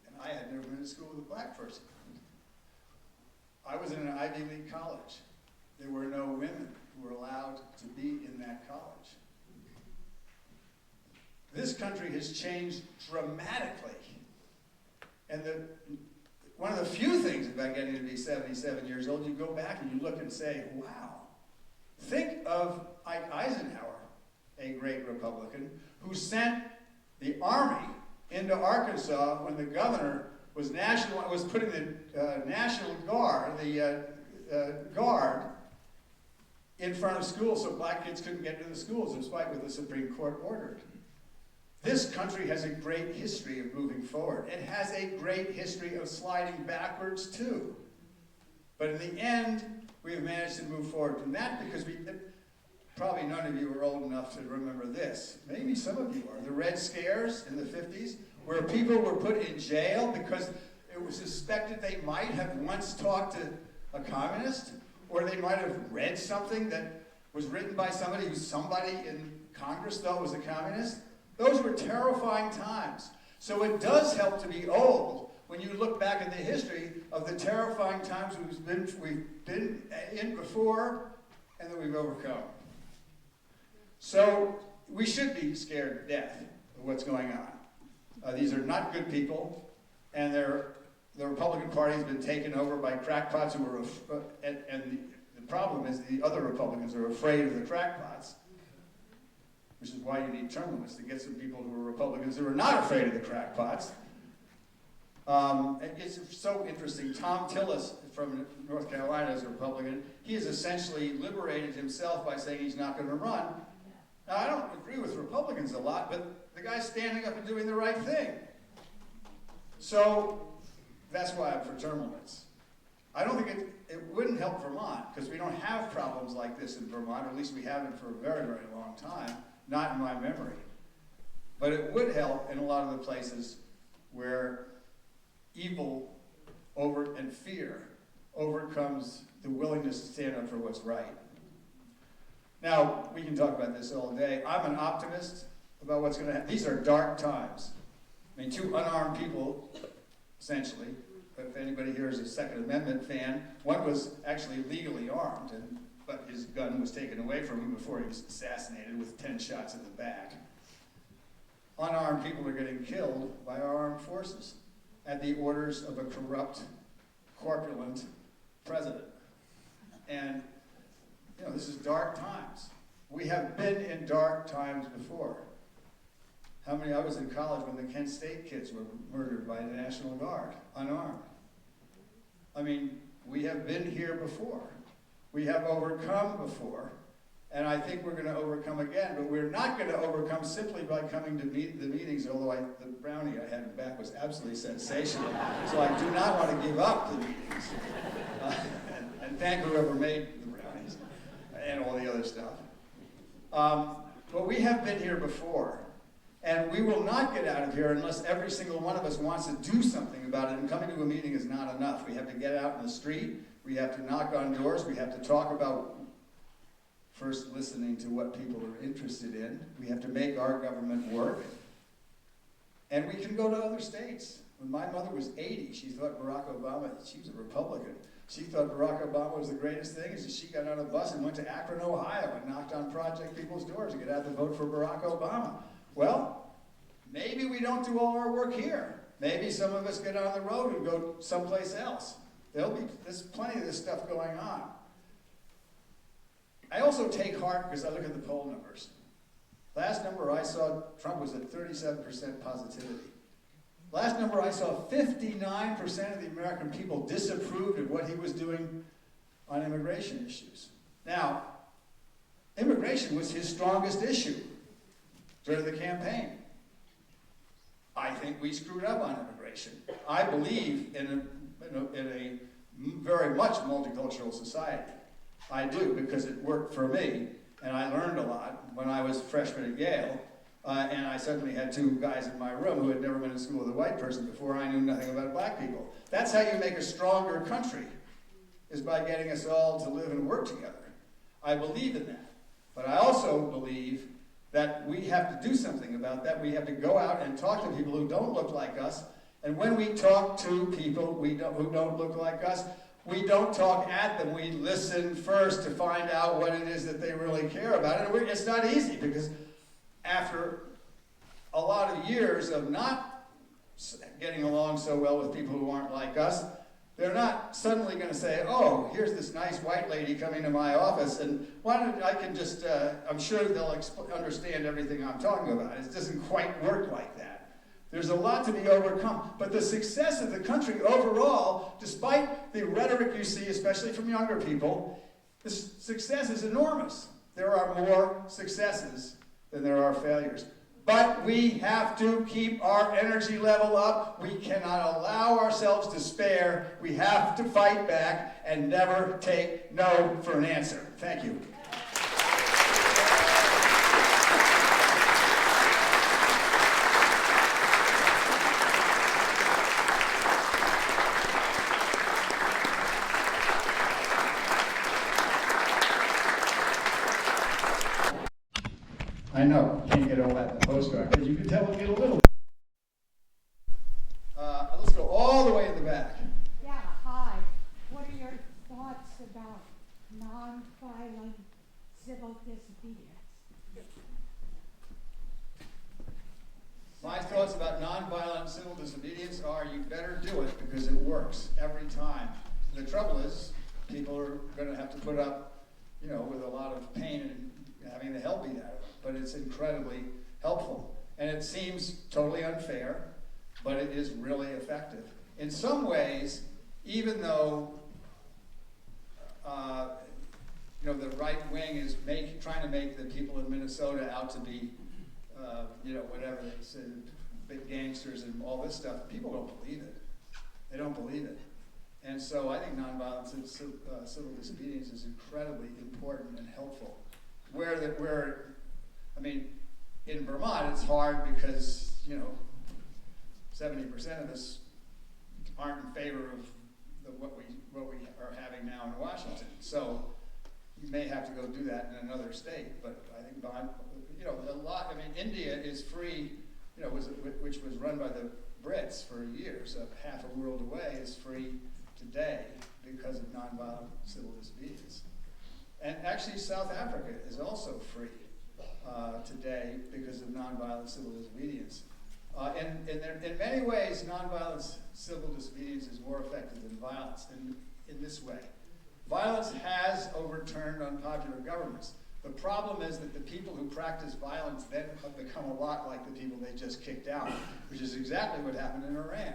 and I had never been to school with a black person. I was in an Ivy League college. There were no women who were allowed to be in that college. This country has changed dramatically. And one of the few things about getting to be 77 years old, you go back and you look and say, wow. Think of Ike Eisenhower, a great Republican, who sent the army into Arkansas when the governor was putting the National Guard, guard in front of schools so black kids couldn't get into the schools, despite what the Supreme Court ordered. This country has a great history of moving forward. It has a great history of sliding backwards, too. But in the end, we have managed to move forward from that because probably none of you are old enough to remember this. Maybe some of you are. The Red Scares in the 50s, where people were put in jail because it was suspected they might have once talked to a communist, or they might have read something that was written by somebody who somebody in Congress thought was a communist. Those were terrifying times. So it does help to be old when you look back at the history of the terrifying times we've been in before and that we've overcome. So we should be scared to death of what's going on. These are not good people, and the Republican Party has been taken over by crackpots who are, and the problem is the other Republicans are afraid of the crackpots, which is why you need term limits, to get some people who are Republicans who are not afraid of the crackpots. It's so interesting. Tom Tillis from North Carolina is a Republican. He has essentially liberated himself by saying he's not going to run. Now, I don't agree with Republicans a lot, but the guy's standing up and doing the right thing. So that's why I'm for term limits. I don't think it wouldn't help Vermont, because we don't have problems like this in Vermont, or at least we haven't for a very, very long time, not in my memory. But it would help in a lot of the places where evil and fear overcomes the willingness to stand up for what's right. Now, we can talk about this all day. I'm an optimist about what's going to happen. These are dark times. I mean, two unarmed people, essentially, if anybody here is a Second Amendment fan, one was actually legally armed, but his gun was taken away from him before he was assassinated with 10 shots in the back. Unarmed people are getting killed by our armed forces at the orders of a corrupt, corpulent president. And, you know, this is dark times. We have been in dark times before. I was in college when the Kent State kids were murdered by the National Guard, unarmed. I mean, we have been here before. We have overcome before, and I think we're going to overcome again, but we're not going to overcome simply by coming to the meetings, although the brownie I had back was absolutely sensational, so I do not want to give up the meetings. And thank whoever made the brownies and all the other stuff. But we have been here before. And we will not get out of here unless every single one of us wants to do something about it. And coming to a meeting is not enough. We have to get out in the street. We have to knock on doors. We have to talk about first listening to what people are interested in. We have to make our government work. And we can go to other states. When my mother was 80, she thought Barack Obama, she was a Republican, she thought Barack Obama was the greatest thing, and so she got on a bus and went to Akron, Ohio, and knocked on project people's doors to get out to vote for Barack Obama. Well, maybe we don't do all our work here. Maybe some of us get on the road and go someplace else. There's plenty of this stuff going on. I also take heart because I look at the poll numbers. Last number I saw, Trump was at 37% positivity. Last number I saw, 59% of the American people disapproved of what he was doing on immigration issues. Now, immigration was his strongest issue during the campaign. I think we screwed up on immigration. I believe in a very much multicultural society. I do, because it worked for me, and I learned a lot when I was a freshman at Yale, and I suddenly had two guys in my room who had never been to school with a white person before. I knew nothing about black people. That's how you make a stronger country, is by getting us all to live and work together. I believe in that. But I also believe that we have to do something about that. We have to go out and talk to people who don't look like us. And when we talk to people who don't look like us, we don't talk at them. We listen first to find out what it is that they really care about. And it's not easy, because after a lot of years of not getting along so well with people who aren't like us, they're not suddenly going to say, oh, here's this nice white lady coming to my office, and I'm sure they'll understand everything I'm talking about. It doesn't quite work like that. There's a lot to be overcome. But the success of the country overall, despite the rhetoric you see, especially from younger people, the success is enormous. There are more successes than there are failures. But we have to keep our energy level up. We cannot allow ourselves to despair. We have to fight back and never take no for an answer. Thank you. at all at the postcard, because you can tell it get a little. Let's go all the way in the back. Yeah, hi. What are your thoughts about non-violent civil disobedience? My thoughts about nonviolent civil disobedience are you better do it because it works every time. The trouble is, people are going to have to put up, with a lot of pain and having the hell beat out of them. But it's incredibly helpful. And it seems totally unfair, but it is really effective. In some ways, even though the right wing is trying to make the people in Minnesota out to be whatever they say, big gangsters and all this stuff, people don't believe it. They don't believe it. And so I think nonviolent civil disobedience is incredibly important and helpful. In Vermont, it's hard because, 70% of us aren't in favor of what we are having now in Washington. So you may have to go do that in another state. But I think India is free, which was run by the Brits for years, half a world away, is free today because of nonviolent civil disobedience. And actually South Africa is also free today because of nonviolent civil disobedience. In many ways, nonviolent civil disobedience is more effective than violence in this way. Violence has overturned unpopular governments. The problem is that the people who practice violence then have become a lot like the people they just kicked out, which is exactly what happened in Iran.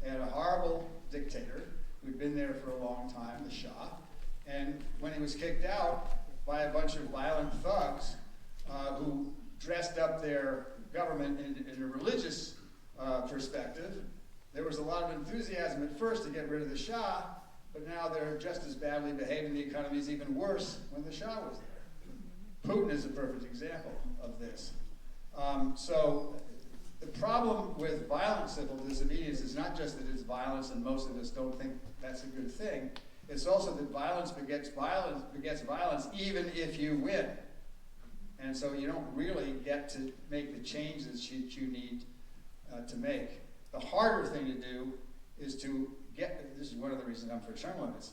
They had a horrible dictator who'd been there for a long time, the Shah, and when he was kicked out by a bunch of violent thugs who dressed up their government in a religious perspective, there was a lot of enthusiasm at first to get rid of the Shah, but now they're just as badly behaved and the economy is even worse when the Shah was there. Putin is a perfect example of this. So the problem with violent civil disobedience is not just that it's violence and most of us don't think that's a good thing. It's also that violence begets violence even if you win. And so you don't really get to make the changes that you need to make. The harder thing to do is to this is one of the reasons I'm for term limits,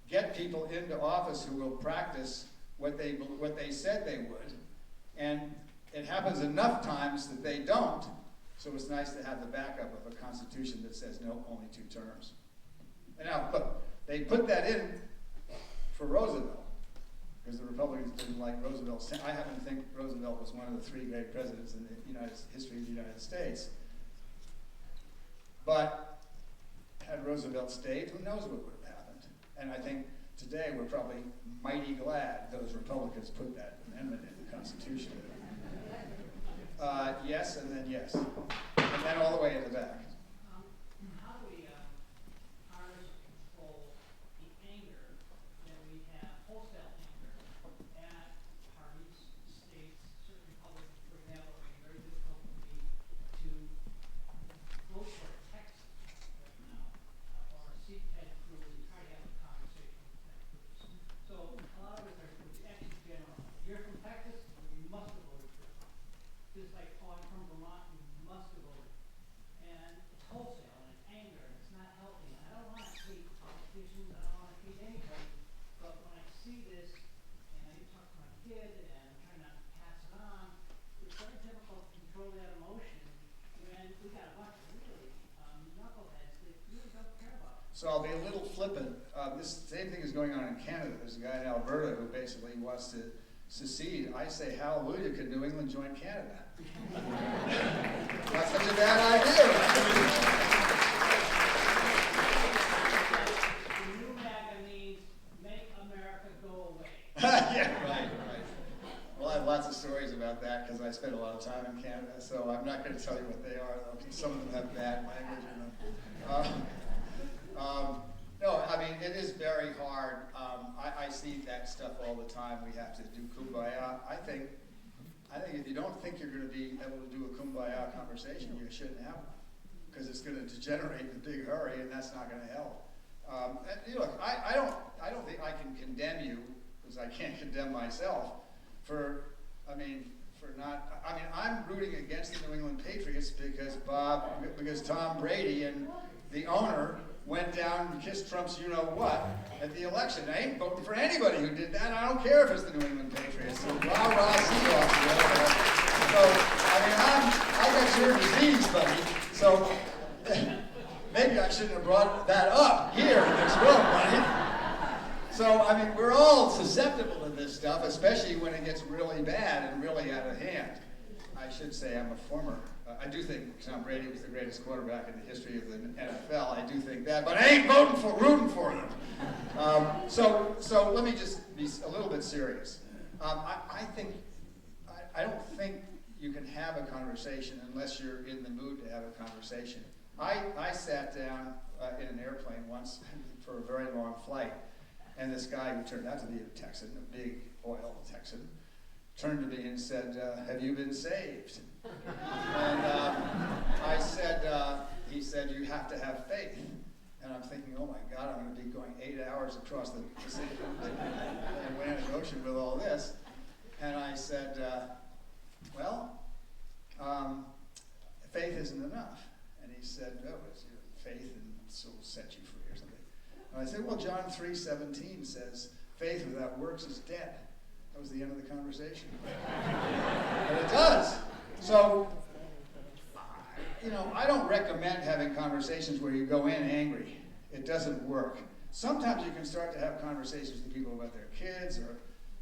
get people into office who will practice what they said they would. And it happens enough times that they don't, so it's nice to have the backup of a constitution that says no, only 2 terms. And now, look, they put that in for Roosevelt, because the Republicans didn't like Roosevelt. I happen to think Roosevelt was one of the 3 great presidents in the history of the United States. But had Roosevelt stayed, who knows what would have happened. And I think today we're probably mighty glad those Republicans put that amendment in the Constitution. Yes, and then yes. And then all the way in the back. How do we harness and control the anger that we have, wholesale anger, at parties, states, certain Republicans, for example? It's very difficult for me to vote for a text right now, or see Ted Cruz and try to have a conversation with Ted Cruz. So a lot of it are with the action general. You're from Texas, you must have voted for Trump. Just like, oh, I'm from Vermont, you must have voted. And it's wholesale, and it's anger, and it's not healthy. And I don't want to hate politicians, I don't want to hate anybody, but when I see this, and I talk to my kid, and I'm trying not to pass it on, it's very difficult to control that emotion when we got a bunch of really knuckleheads that really don't care about it. So I'll be a little flippant. This same thing is going on in Canada. There's a guy in Alberta who basically wants to secede. I say, hallelujah, could New England join Canada? Not such a bad idea. The new MAGA means make America go away. Yeah, right. Well, I have lots of stories about that because I spent a lot of time in Canada, so I'm not going to tell you what they are. Some of them have bad language in them. No, I mean, it is very hard. I see that stuff all the time. We have to do kumbaya. I think if you don't think you're going to be able to do a kumbaya conversation, you shouldn't have one, because it's going to degenerate in a big hurry, and that's not going to help. Look, I don't think I can condemn you, because I can't condemn myself, for for not, I mean, I'm rooting against the New England Patriots because Tom Brady and the owner went down and kissed Trump's you-know-what at the election. I ain't voting for anybody who did that. I don't care if it's the New England Patriots. So rah-rah Seahawks. So, I mean, I got your disease, buddy. So, maybe I shouldn't have brought that up here in this room, buddy. So, I mean, we're all susceptible to this stuff, especially when it gets really bad and really out of hand. I should say I'm a former, I do think Tom Brady was the greatest quarterback in the history of the NFL. I do think that, but I ain't rooting for them. So let me just be a little bit serious. I don't think you can have a conversation unless you're in the mood to have a conversation. I sat down in an airplane once for a very long flight, and this guy who turned out to be a Texan, a big oil Texan, turned to me and said, have you been saved? And I said, he said, you have to have faith. And I'm thinking, oh my God, I'm going to be going 8 hours across the Pacific Atlantic Ocean with all this. And I said, faith isn't enough. And he said, no, it's faith and so will set you free or something. And I said, well, John 3:17 says, faith without works is dead. That was the end of the conversation. And it does. So, I don't recommend having conversations where you go in angry. It doesn't work. Sometimes you can start to have conversations with people about their kids, or,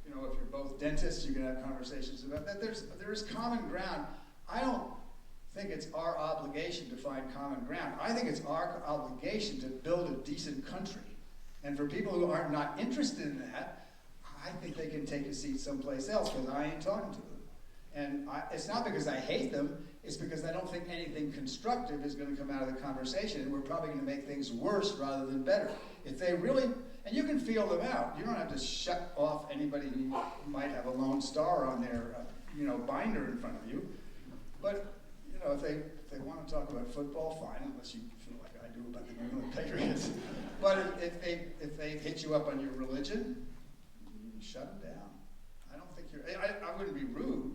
if you're both dentists, you can have conversations about that. There is common ground. I don't think it's our obligation to find common ground. I think it's our obligation to build a decent country. And for people who are not interested in that, I think they can take a seat someplace else, because I ain't talking to them. And it's not because I hate them, it's because I don't think anything constructive is going to come out of the conversation, and we're probably going to make things worse rather than better. If they really, and you can feel them out. You don't have to shut off anybody who might have a Lone Star on their, binder in front of you. But, if they want to talk about football, fine, unless you feel like I do about the New England Patriots. But if they hit you up on your religion, shut them down. I don't think I wouldn't be rude.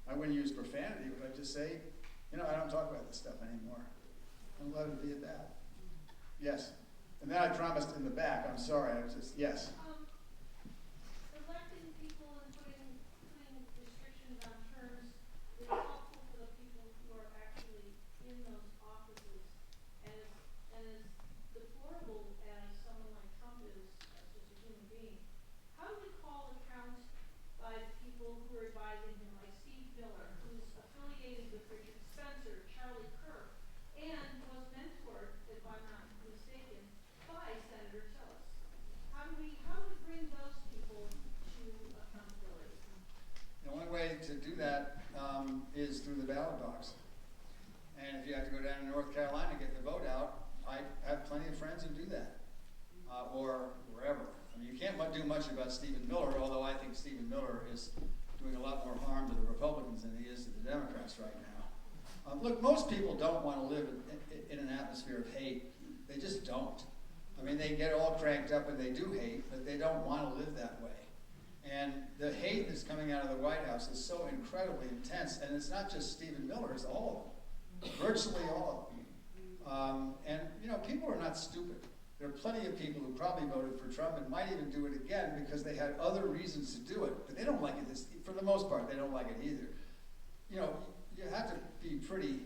I wouldn't use profanity, but I'd just say, I don't talk about this stuff anymore. I'm glad to be at that. Yes. And then I promised in the back, I'm sorry, yes. Electing people and putting restrictions on terms is helpful for the people who are actually in those offices. And as deplorable as someone like Trump is as just a human being, how do we call account by the people who are advising him, like Steve Miller, who's affiliated with Richard Spencer, Charlie Kirk, and was mentored, if I'm not mistaken, by Senator Tillis? How do we bring those people to accountability? The only way to do that is through the ballot box. And if you have to go down to North Carolina and get the vote out, I have plenty of friends who do that, or wherever. I mean, you can't do much about Stephen Miller, although I think Stephen Miller is doing a lot more harm to the Republicans than he is to the Democrats right now. Look, most people don't want to live in an atmosphere of hate. They just don't. I mean, they get all cranked up and they do hate, but they don't want to live that way. And the hate that's coming out of the White House is so incredibly intense, and it's not just Stephen Miller, it's all of them, virtually all of them. And people are not stupid. There are plenty of people who probably voted for Trump and might even do it again because they had other reasons to do it, but they don't like it. For the most part, they don't like it either. You have to be pretty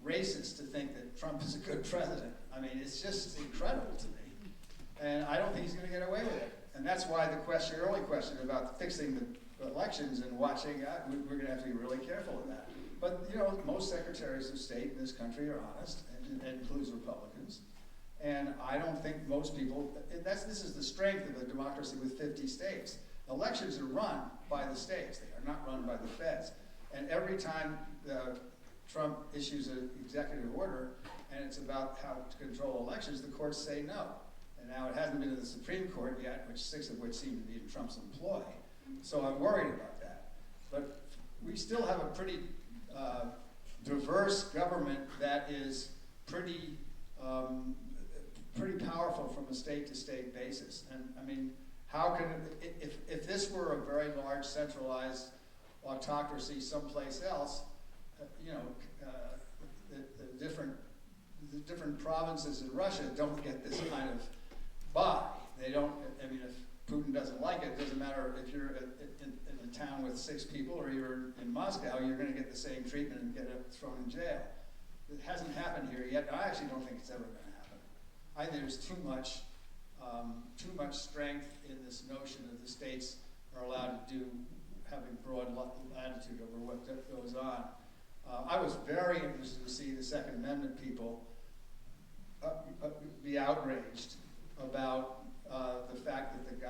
racist to think that Trump is a good president. I mean, it's just incredible to me. And I don't think he's going to get away with it. And that's why the early question about fixing the elections and watching, we're going to have to be really careful of that. But, most secretaries of state in this country are honest, and that includes Republicans. And I don't think most people, this is the strength of a democracy with 50 states. Elections are run by the states. They are not run by the feds. And every time Trump issues an executive order and it's about how to control elections, the courts say no. And now it hasn't been to the Supreme Court yet, 6 of which seem to be in Trump's employ. So I'm worried about that. But we still have a pretty diverse government that is pretty powerful from a state-to-state basis. And I mean, how can if this were a very large centralized autocracy someplace else, the different provinces in Russia don't get this kind of buy. They don't, I mean, if Putin doesn't like it, it doesn't matter if you're in a town with 6 people or you're in Moscow, you're going to get the same treatment and get thrown in jail. It hasn't happened here yet. I actually don't think it's ever going to happen. I think there's too much strength in this notion that the states are allowed to having broad latitude over what goes on. I was very interested to see the Second Amendment people be outraged about the fact that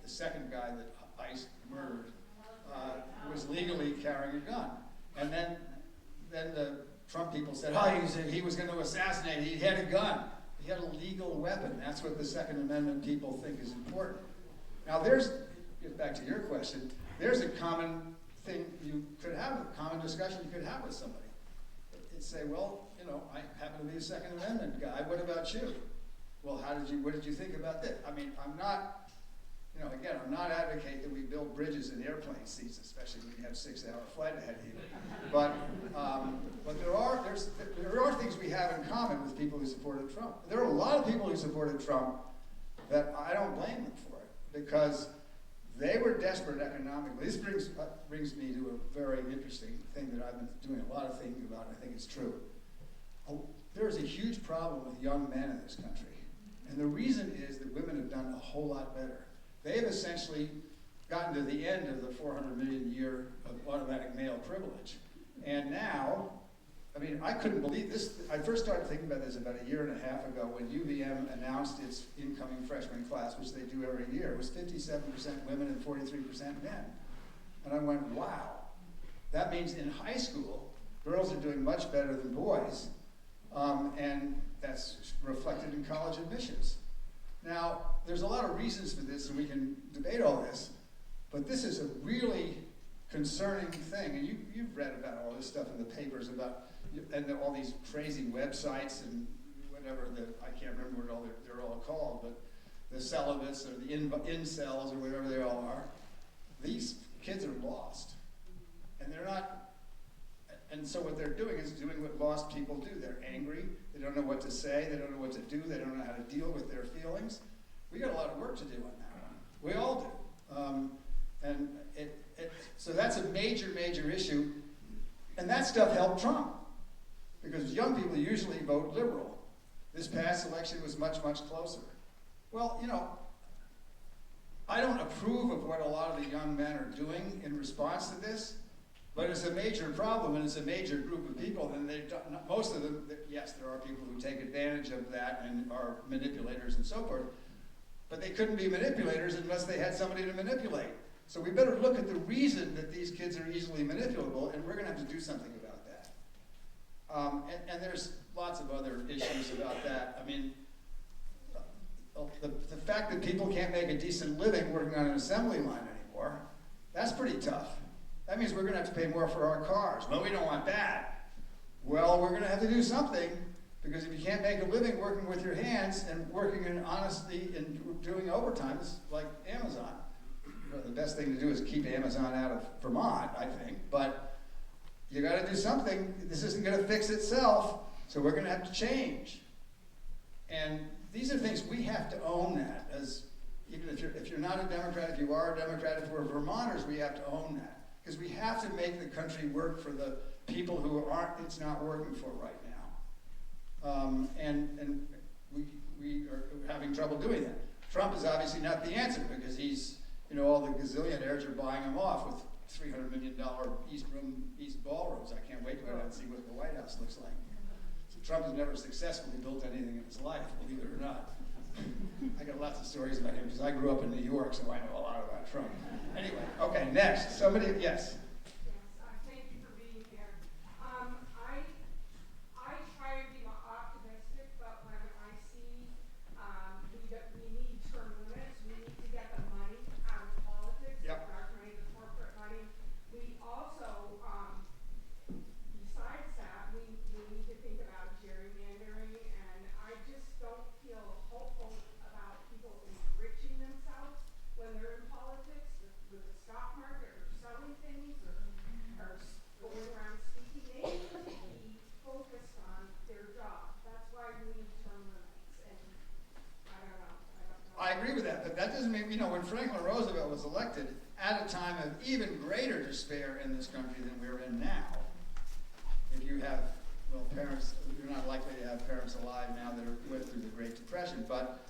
the second guy that ICE murdered, was legally carrying a gun. And then the Trump people said, he was going to assassinate, he had a gun. He had a legal weapon. That's what the Second Amendment people think is important. Now get back to your question, there's a common thing you could have, a common discussion you could have with somebody. And say, well, I happen to be a Second Amendment guy, what about you? Well, what did you think about this? I mean, I'm not advocating that we build bridges in airplane seats, especially when you have 6-hour flight ahead of you. But there are things we have in common with people who supported Trump. There are a lot of people who supported Trump that I don't blame them for it, because they were desperate economically. This brings me to a very interesting thing that I've been doing a lot of thinking about, and I think it's true. There's a huge problem with young men in this country. And the reason is that women have done a whole lot better. They've essentially gotten to the end of the 400 million year of automatic male privilege. And now, I mean, I couldn't believe this. I first started thinking about this about a year and a half ago when UVM announced its incoming freshman class, which they do every year. It was 57% women and 43% men. And I went, wow. That means in high school, girls are doing much better than boys. And that's reflected in college admissions. Now, there's a lot of reasons for this, and we can debate all this, but this is a really concerning thing. And you've read about all this stuff in the papers about, and all these crazy websites and whatever, I can't remember what they're all called, but the celibates or the incels or whatever they all are. These kids are lost. And they're not, and so what they're doing is doing what lost people do. They're angry, they don't know what to say, they don't know what to do, they don't know how to deal with their feelings. We got a lot of work to do on that one. We all do. And so that's a major, major issue. And that stuff helped Trump, because young people usually vote liberal. This past election was much, much closer. Well, I don't approve of what a lot of the young men are doing in response to this, but it's a major problem, and it's a major group of people, and most of them, yes, there are people who take advantage of that and are manipulators and so forth, but they couldn't be manipulators unless they had somebody to manipulate. So we better look at the reason that these kids are easily manipulable, and we're going to have to do something about that. And there's lots of other issues about that. I mean, the fact that people can't make a decent living working on an assembly line anymore, that's pretty tough. That means we're going to have to pay more for our cars. Well, we don't want that. Well, we're going to have to do something, because if you can't make a living working with your hands and working in honesty and doing overtime, it's like Amazon. Well, the best thing to do is keep Amazon out of Vermont, I think, but you got to do something. This isn't going to fix itself, so we're going to have to change. And these are things we have to own that. As even if you're not a Democrat, if you are a Democrat, if we're Vermonters, we have to own that. Because we have to make the country work for the people who it's not working for right now. And we are having trouble doing that. Trump is obviously not the answer, because he's, all the gazillionaires are buying him off with $300 million East ballrooms. I can't wait to go down and see what the White House looks like. So Trump has never successfully built anything in his life, believe it or not. I got lots of stories about him, because I grew up in New York, so I know a lot about Trump. Anyway, okay, next. Somebody, yes? Thank you for being here. I try to be optimistic, but when I see we need term limits, we need to get the money out of politics, Yep. the dark money, the corporate money. We also, besides that, we need to think about gerrymandering, and I just don't feel hopeful about people enriching themselves when they're in politics with the stock market or selling things doesn't mean, when Franklin Roosevelt was elected at a time of even greater despair in this country than we're in now, if you have, parents, you're not likely to have parents alive now that went through the Great Depression, but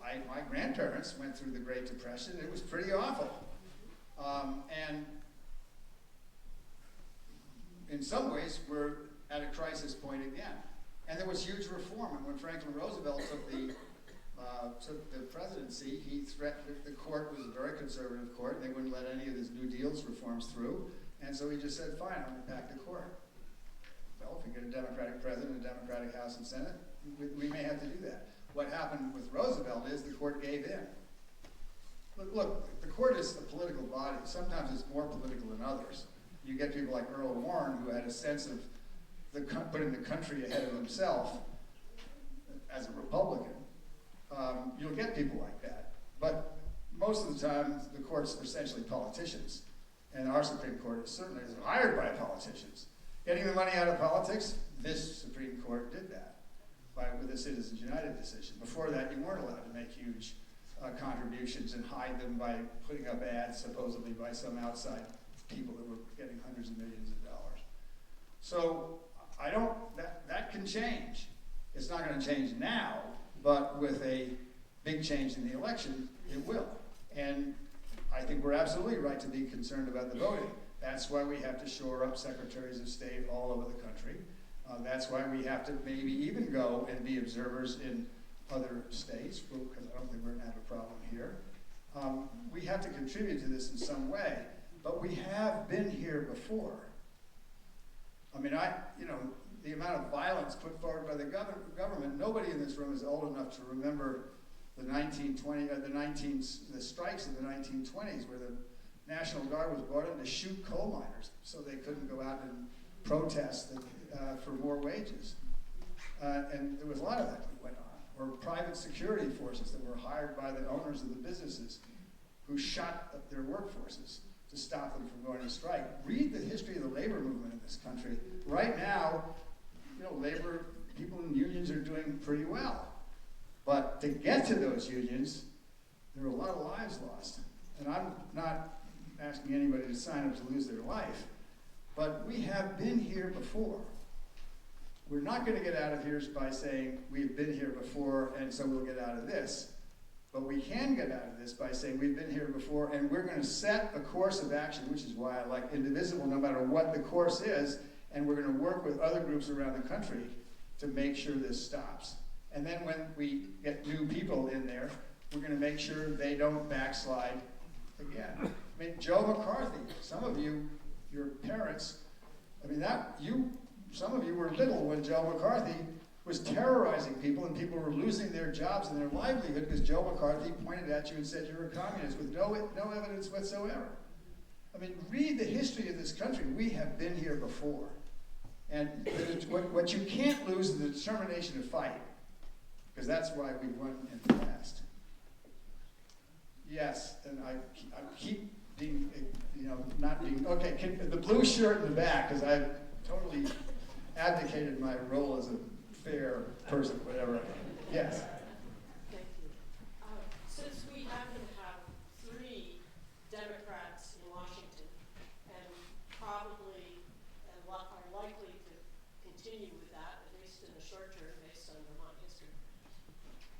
my grandparents went through the Great Depression. It was pretty awful. And in some ways, we're at a crisis point again. And there was huge reform. And when Franklin Roosevelt took the presidency, he threatened, the court was a very conservative court, and they wouldn't let any of his New Deal's reforms through. And so he just said, fine, I'm going to pack the court. Well, if we get a Democratic president, a Democratic House and Senate, we may have to do that. What happened with Roosevelt is the court gave in. Look, the court is a political body. Sometimes it's more political than others. You get people like Earl Warren, who had a sense of putting the country ahead of himself as a Republican. You'll get people like that. But most of the time, the courts are essentially politicians. And our Supreme Court certainly is hired by politicians. Getting the money out of politics, this Supreme Court did that with the Citizens United decision. Before that, you weren't allowed to make huge contributions and hide them by putting up ads, supposedly by some outside people that were getting hundreds of millions of dollars. So that can change. It's not going to change now, but with a big change in the election, it will. And I think we're absolutely right to be concerned about the voting. That's why we have to shore up secretaries of state all over the country. That's why we have to maybe even go and be observers in other states, because I don't think we're going to have a problem here. We have to contribute to this in some way, but we have been here before. I mean, the amount of violence put forward by the government, nobody in this room is old enough to remember the strikes in the 1920s, where the National Guard was brought in to shoot coal miners so they couldn't go out and protest for more wages. And there was a lot of that that went on. Or private security forces that were hired by the owners of the businesses who shot up their workforces to stop them from going on strike. Read the history of the labor movement in this country. Right now, labor people in unions are doing pretty well. But to get to those unions, there are a lot of lives lost. And I'm not asking anybody to sign up to lose their life, but we have been here before. We're not going to get out of here by saying we've been here before and so we'll get out of this. But we can get out of this by saying we've been here before and we're going to set a course of action, which is why I like Indivisible, no matter what the course is, and we're going to work with other groups around the country to make sure this stops. And then when we get new people in there, we're going to make sure they don't backslide again. I mean, Joe McCarthy, some of you, your parents, some of you were little when Joe McCarthy was terrorizing people and people were losing their jobs and their livelihood because Joe McCarthy pointed at you and said you're a communist with no evidence whatsoever. I mean, read the history of this country. We have been here before. And what you can't lose is the determination to fight, because that's why we won in the past. Yes, and I keep being, not being, okay, the blue shirt in the back, because I've totally abdicated my role as a fair person, whatever. Yes. Thank you. Since we happen to have 3 Democrats in Washington, and probably are likely to continue with that, at least in the short term, based on Vermont history,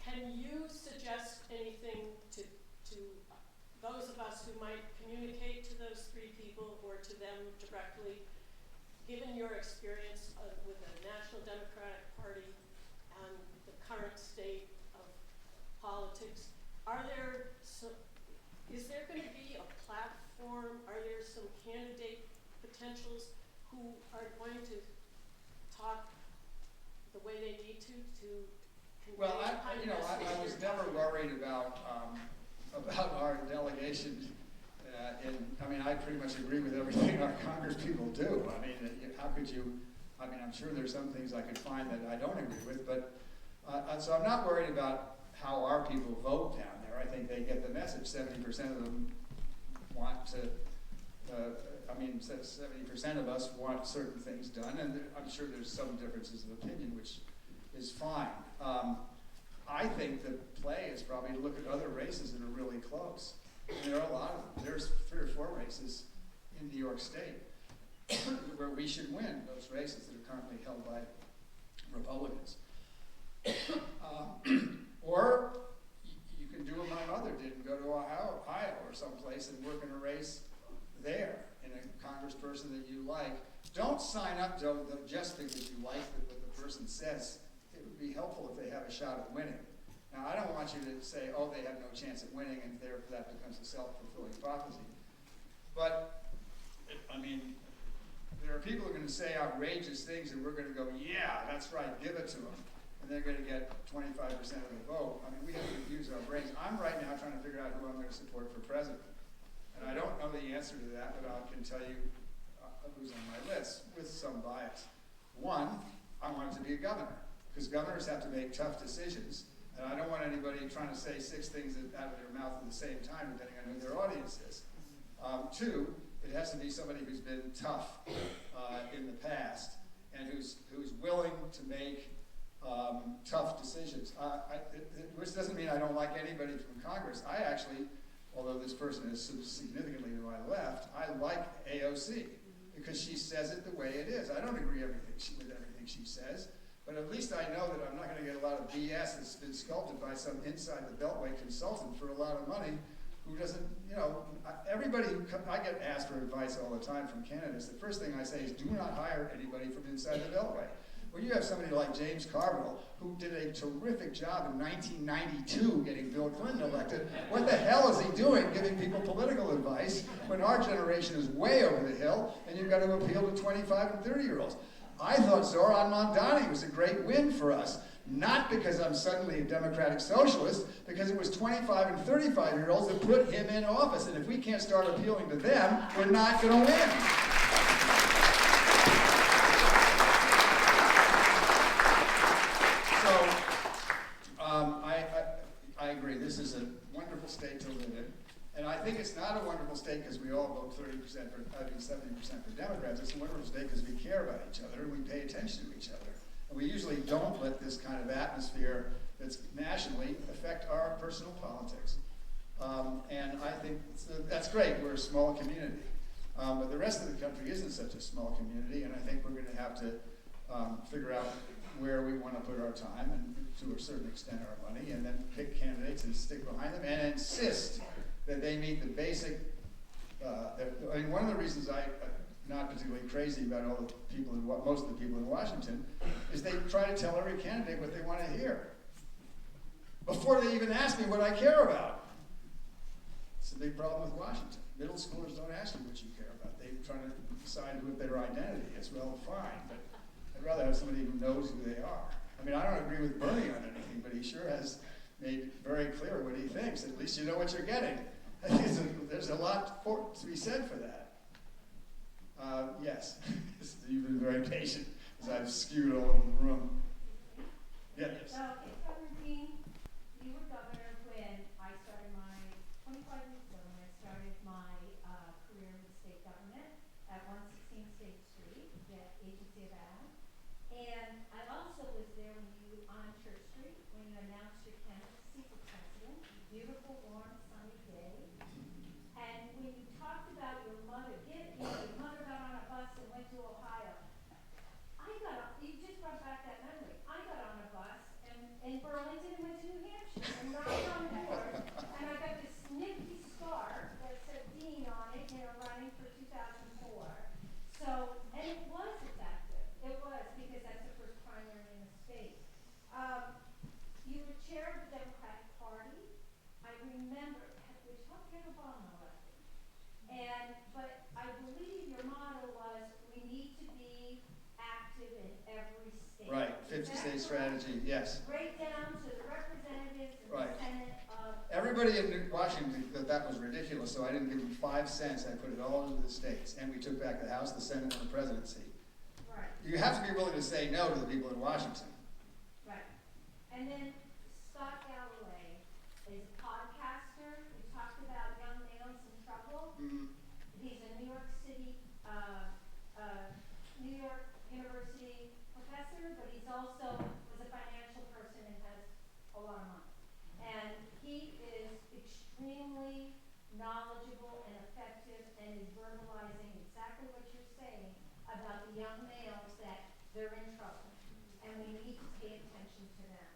can you suggest anything to those of us who might communicate to those 3 people or to them directly, given your experience with the National Democratic Party and the current state of politics, is there going to be a platform? Are there some candidate potentials who are going to talk the way they need to convey? Well, I was never worried about our delegation. I pretty much agree with everything our Congress people do. I mean, how could you? I'm sure there's some things I could find that I don't agree with, but so I'm not worried about how our people vote down there. I think they get the message. 70% of them want to. 70% of us want certain things done, and I'm sure there's some differences of opinion, which is fine. I think the play is probably to look at other races that are really close. And there are a lot of them. There's 3 or 4 races in New York State where we should win those races that are currently held by Republicans. Or you can do what my mother did and go to Ohio or someplace and work in a race there in a congressperson that you like. Don't sign up just because you like what the person says. It would be helpful if they have a shot at winning. Now, I don't want you to say, oh, they have no chance at winning, and therefore that becomes a self-fulfilling prophecy. But, I mean, there are people who are going to say outrageous things, and we're going to go, yeah, that's right, give it to them. And they're going to get 25% of the vote. I mean, we have to use our brains. I'm right now trying to figure out who I'm going to support for president. And I don't know the answer to that, but I can tell you who's on my list with some bias. One, I want it to be a governor, because governors have to make tough decisions. And I don't want anybody trying to say 6 things out of their mouth at the same time, depending on who their audience is. 2, it has to be somebody who's been tough in the past and who's willing to make tough decisions. Which doesn't mean I don't like anybody from Congress. I actually, although this person is significantly to my left, I like AOC because she says it the way it is. I don't agree with everything she says, but at least I know that I'm not going to get a lot of BS that's been sculpted by some inside the Beltway consultant for a lot of money who doesn't, everybody I get asked for advice all the time from candidates. The first thing I say is do not hire anybody from inside the Beltway. Well, you have somebody like James Carville, who did a terrific job in 1992 getting Bill Clinton elected. What the hell is he doing giving people political advice when our generation is way over the hill and you've got to appeal to 25 and 30-year-olds? I thought Zoran Mondani was a great win for us, not because I'm suddenly a democratic socialist, because it was 25 and 35-year-olds that put him in office. And if we can't start appealing to them, we're not going to win. I agree. This is a wonderful state to live in. And I think it's not a wonderful state because we all vote 70% for Democrats. It's a wonderful state because we care about each other and we pay attention to each other. And we usually don't let this kind of atmosphere that's nationally affect our personal politics. And I think that's great. We're a small community. But the rest of the country isn't such a small community, and I think we're going to have to figure out where we want to put our time and to a certain extent our money, and then pick candidates and stick behind them and insist that they meet the basic, one of the reasons I'm not particularly crazy about all the people most of the people in Washington is they try to tell every candidate what they want to hear before they even ask me what I care about. It's a big problem with Washington. Middle schoolers don't ask you what you care about. They're trying to decide what their identity is. Well, fine, but I'd rather have somebody who knows who they are. I mean, I don't agree with Bernie on anything, but he sure has made very clear what he thinks. At least you know what you're getting. There's a lot to be said for that. Yes, you've been very patient as I've skewed all over the room. Yeah, yes. Okay, Governor Dean, you were governor when I started 25 years ago, when I started my career in the state government at 116 State Street, the agency of Ag. And I also was there when you, on Church Street, when you announced your candidacy for president. Beautiful, warm, sunny day. And when you talked about your mother, your mother got on a bus and went to Ohio. You just brought back that memory. I got on a bus in Burlington and went to New Hampshire and knocked on doors. And I got this nifty scarf that said Dean on it, running for 2004. So, and it was effective. It was, because that's the first primary in the state. You were chair of the Democratic Party. I remember, which helped get Obama elected. But I believe your motto was, we need to be active in every state. Right, 50-state strategy, yes. Right down to the representatives and Right. the Senate of... Everybody in Washington thought that was ridiculous, so I didn't give them 5 cents. I put it all into the states, and we took back the House, the Senate, and the presidency. Right, You have to be willing to say no to the people in Washington. right. And then Scott Galloway is a podcaster. We talked about young males in trouble. He's a New York City, New York University professor, but he's also was a financial person and has a a lot of money. And he is extremely knowledgeable and effective and is verbalizing exactly what you're saying about the young males that they're in trouble. And we need to pay attention to them.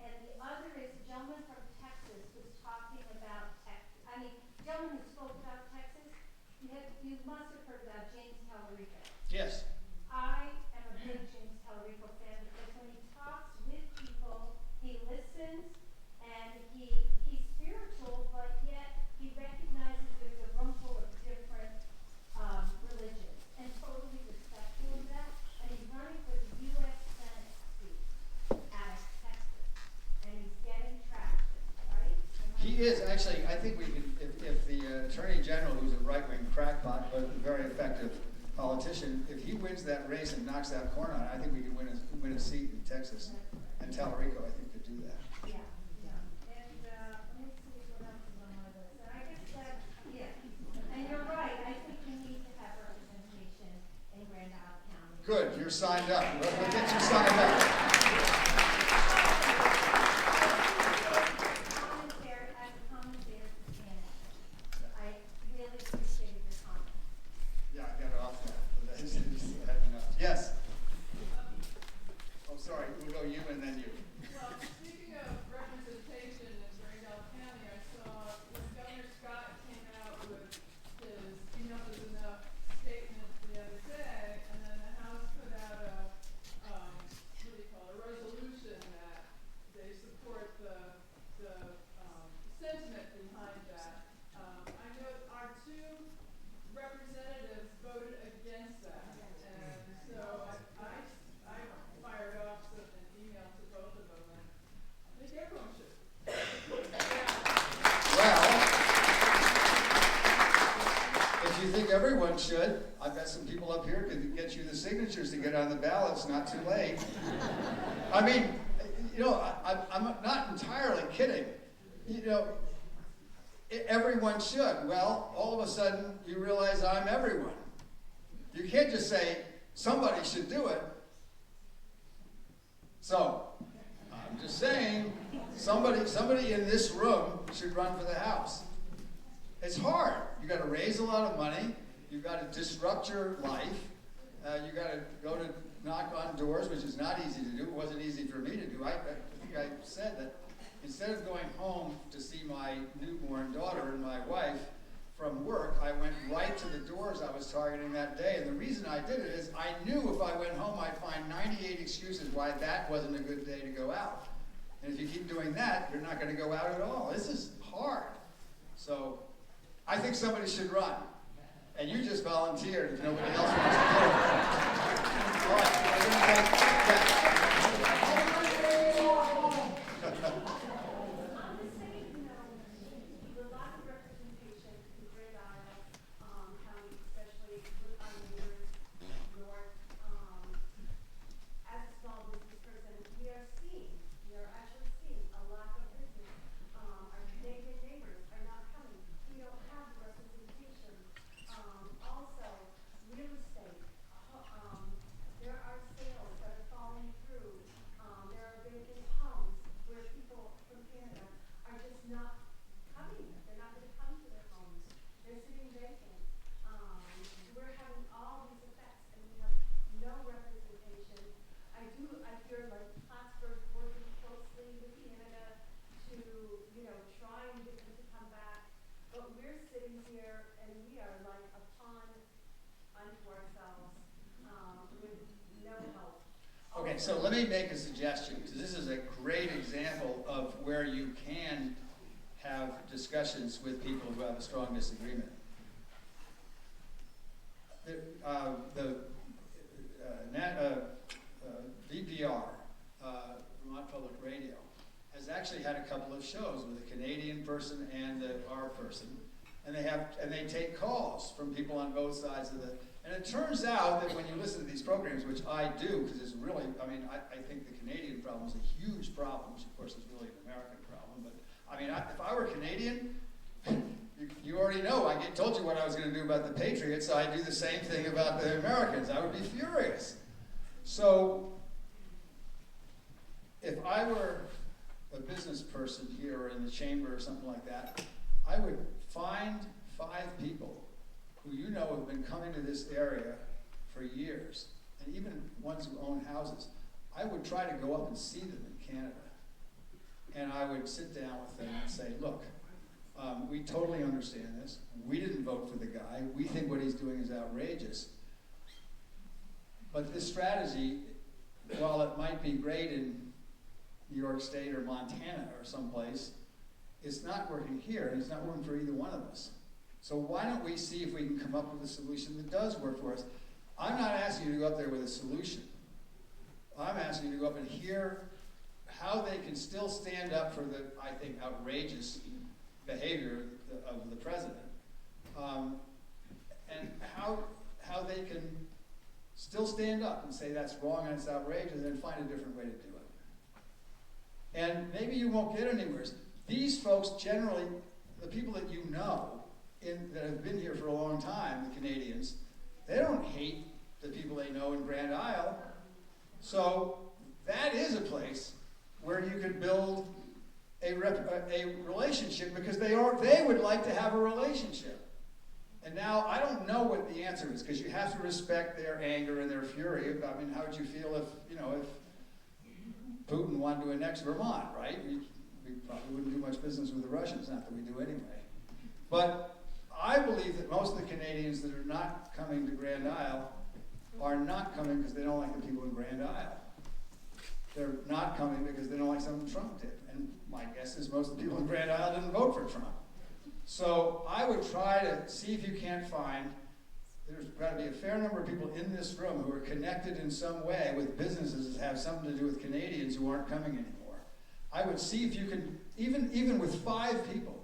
And the other is a gentleman from Texas was talking about Texas. I mean, gentleman who spoke about Texas, you must have heard about James Tallarico. Yes. I am a big James Tallarico fan because when he talks with people, he listens and he's spiritual, but yet he recognizes there's a room full of different religions and totally respectful of that. And he's running for the U.S. Senate seat out of Texas, and he's getting traction, right? He is, actually, I think we could, if the Attorney General, who's a right-wing crackpot, but a very effective politician, if he wins that race and knocks that corner out, I think we could win a seat in Texas. And Tallarico, I think, could do that. Yeah, yeah. And let me see what else is on my list. And I guess that, yeah. And you're right, I think we need to have representation in Grand Isle County. Good, you're signed up. We'll get you signed up. As a commentator for CNN, I really appreciated your comment. Yeah, I got it off that. Yes. Oh, sorry, we'll go you and then you. Well, speaking of representation in Grand Isle County, I saw when Governor Scott came out with his enough is enough statement the other day, and then the House put out a resolution that they support the sentiment behind that. I know our two representatives voted against that, and so I fired off an email to both of them, and I think everyone should. Well, if you think everyone should, I've got some people up here who can get you the signatures to get on the ballot. It's not too late. I mean, I'm not entirely kidding. Everyone should. Well, all of a sudden, you realize I'm everyone. You can't just say, somebody should do it. So, I'm just saying, somebody in this room should run for the House. It's hard. You got to raise a lot of money. You got to disrupt your life. You got to go to knock on doors, which is not easy to do. It wasn't easy for me to do. I think I said that instead of going home to see my newborn daughter and my wife from work, I went right to the doors I was targeting that day. And the reason I did it is I knew if I went home, I'd find 98 excuses why that wasn't a good day to go out. And if you keep doing that, you're not going to go out at all. This is hard. So I think somebody should run. And you just volunteered if nobody else wants to do it. All right, we're going to take that. On the same note, there's a lot of representation in Grand Isle County, especially with our neighbors north. As a small business person, we are actually seeing a lot of business. Our Canadian neighbors are not coming. We don't have the representation. Also, real estate. There are sales that are falling through. There are vacant homes where people from Canada are just not coming. They're not going to come to their homes. They're sitting vacant. We're having all these effects, and we have no representation. I hear like Plattsburgh working closely with Canada to, try and get them to come back. But we're sitting here, and we are like a pawn unto ourselves with no help. Okay, so let me make a suggestion, because this is a great example of where you can have discussions with people who have a strong disagreement. VPR, Vermont Public Radio, has actually had a couple of shows with a Canadian person and our person, and they take calls from people on both sides of the. And it turns out that when you listen to these programs, which I do, because it's really, I think the Canadian problem is a huge problem, which of course is really an American problem. But if I were Canadian, you already know, I told you what I was going to do about the Patriots, so I'd do the same thing about the Americans. I would be furious. So, if I were a business person here or in the chamber or something like that, I would find 5 people who you know have been coming to this area for years, and even ones who own houses. I would try to go up and see them in Canada. And I would sit down with them and say, look, we totally understand this. We didn't vote for the guy. We think what he's doing is outrageous. But this strategy, while it might be great in New York State or Montana or someplace, it's not working here, and it's not working for either one of us. So why don't we see if we can come up with a solution that does work for us? I'm not asking you to go up there with a solution. I'm asking you to go up and hear how they can still stand up for the, I think, outrageous behavior of the president, and how they can still stand up and say that's wrong and it's outrageous, and then find a different way to do it. And maybe you won't get anywhere. These folks generally, the people that you know that have been here for a long time, the Canadians, they don't hate the people they know in Grand Isle. So that is a place where you could build a relationship, because they would like to have a relationship. And now I don't know what the answer is, because you have to respect their anger and their fury. I mean, how would you feel if Putin wanted to annex Vermont, right? We probably wouldn't do much business with the Russians, not that we do anyway. But I believe that most of the Canadians that are not coming to Grand Isle are not coming because they don't like the people in Grand Isle. They're not coming because they don't like something Trump did. And my guess is most of the people in Grand Isle didn't vote for Trump. So I would try to see if you can't find, there's got to be a fair number of people in this room who are connected in some way with businesses that have something to do with Canadians who aren't coming anymore. I would see if you can, even with 5 people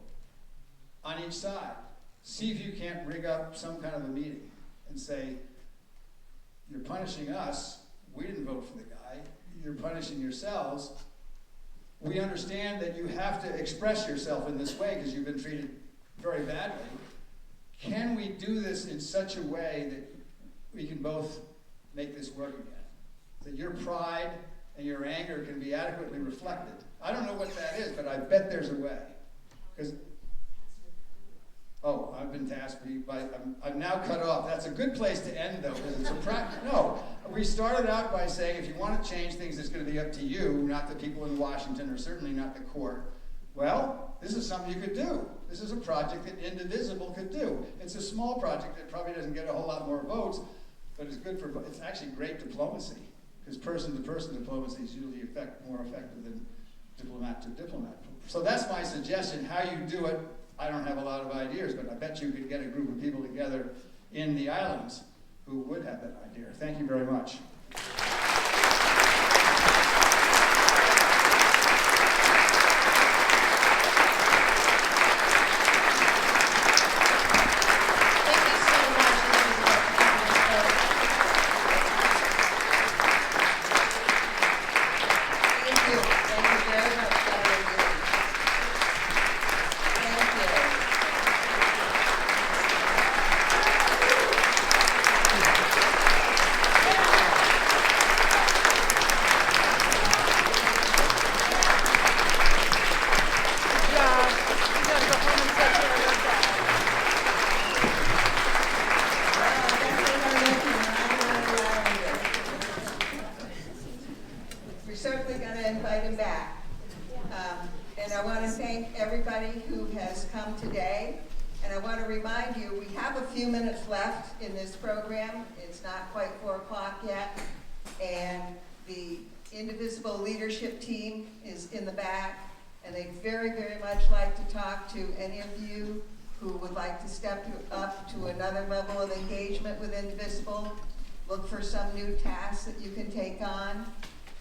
on each side, see if you can't rig up some kind of a meeting and say, you're punishing us, we didn't vote for the guy, you're punishing yourselves. We understand that you have to express yourself in this way because you've been treated very badly. Can we do this in such a way that we can both make this work again? That your pride and your anger can be adequately reflected. I don't know what that is, but I bet there's a way. Because, oh, I've been tasked by, I'm now cut off. That's a good place to end, though, because it's a practice. No, we started out by saying if you want to change things, it's going to be up to you, not the people in Washington, or certainly not the court. Well, this is something you could do. This is a project that Indivisible could do. It's a small project that probably doesn't get a whole lot more votes, but it's good for, it's actually great diplomacy, because person-to-person diplomacy is usually more effective than diplomat to diplomat. So that's my suggestion. How you do it, I don't have a lot of ideas, but I bet you could get a group of people together in the islands who would have that idea. Thank you very much. In this program. It's not quite 4 o'clock yet, and the Indivisible leadership team is in the back, and they'd very, very much like to talk to any of you who would like to step up to another level of engagement with Indivisible, look for some new tasks that you can take on.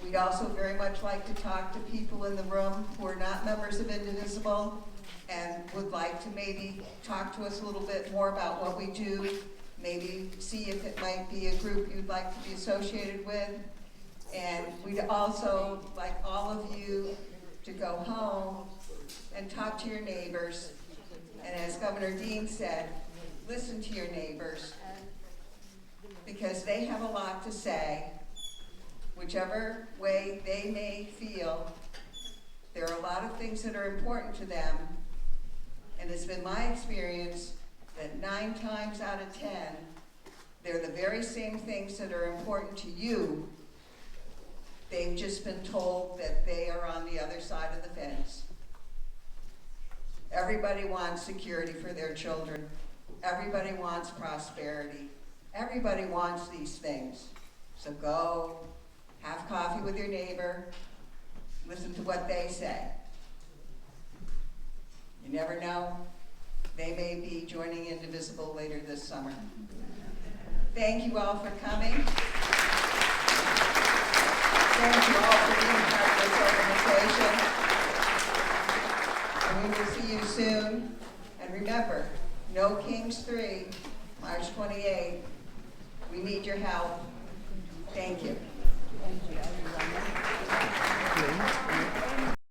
We'd also very much like to talk to people in the room who are not members of Indivisible and would like to maybe talk to us a little bit more about what we do. Maybe see if it might be a group you'd like to be associated with. And we'd also like all of you to go home and talk to your neighbors. And as Governor Dean said, listen to your neighbors, because they have a lot to say, whichever way they may feel There are a lot of things that are important to them, and it's been my experience that 9 times out of 10, they're the very same things that are important to you. They've just been told that they are on the other side of the fence. Everybody wants security for their children. Everybody wants prosperity. Everybody wants these things. So go, have coffee with your neighbor, listen to what they say. You never know, they may be joining Indivisible later this summer. Thank you all for coming. Thank you all for being part of this organization. And we will see you soon. And remember, No Kings 3, March 28th. We need your help. Thank you.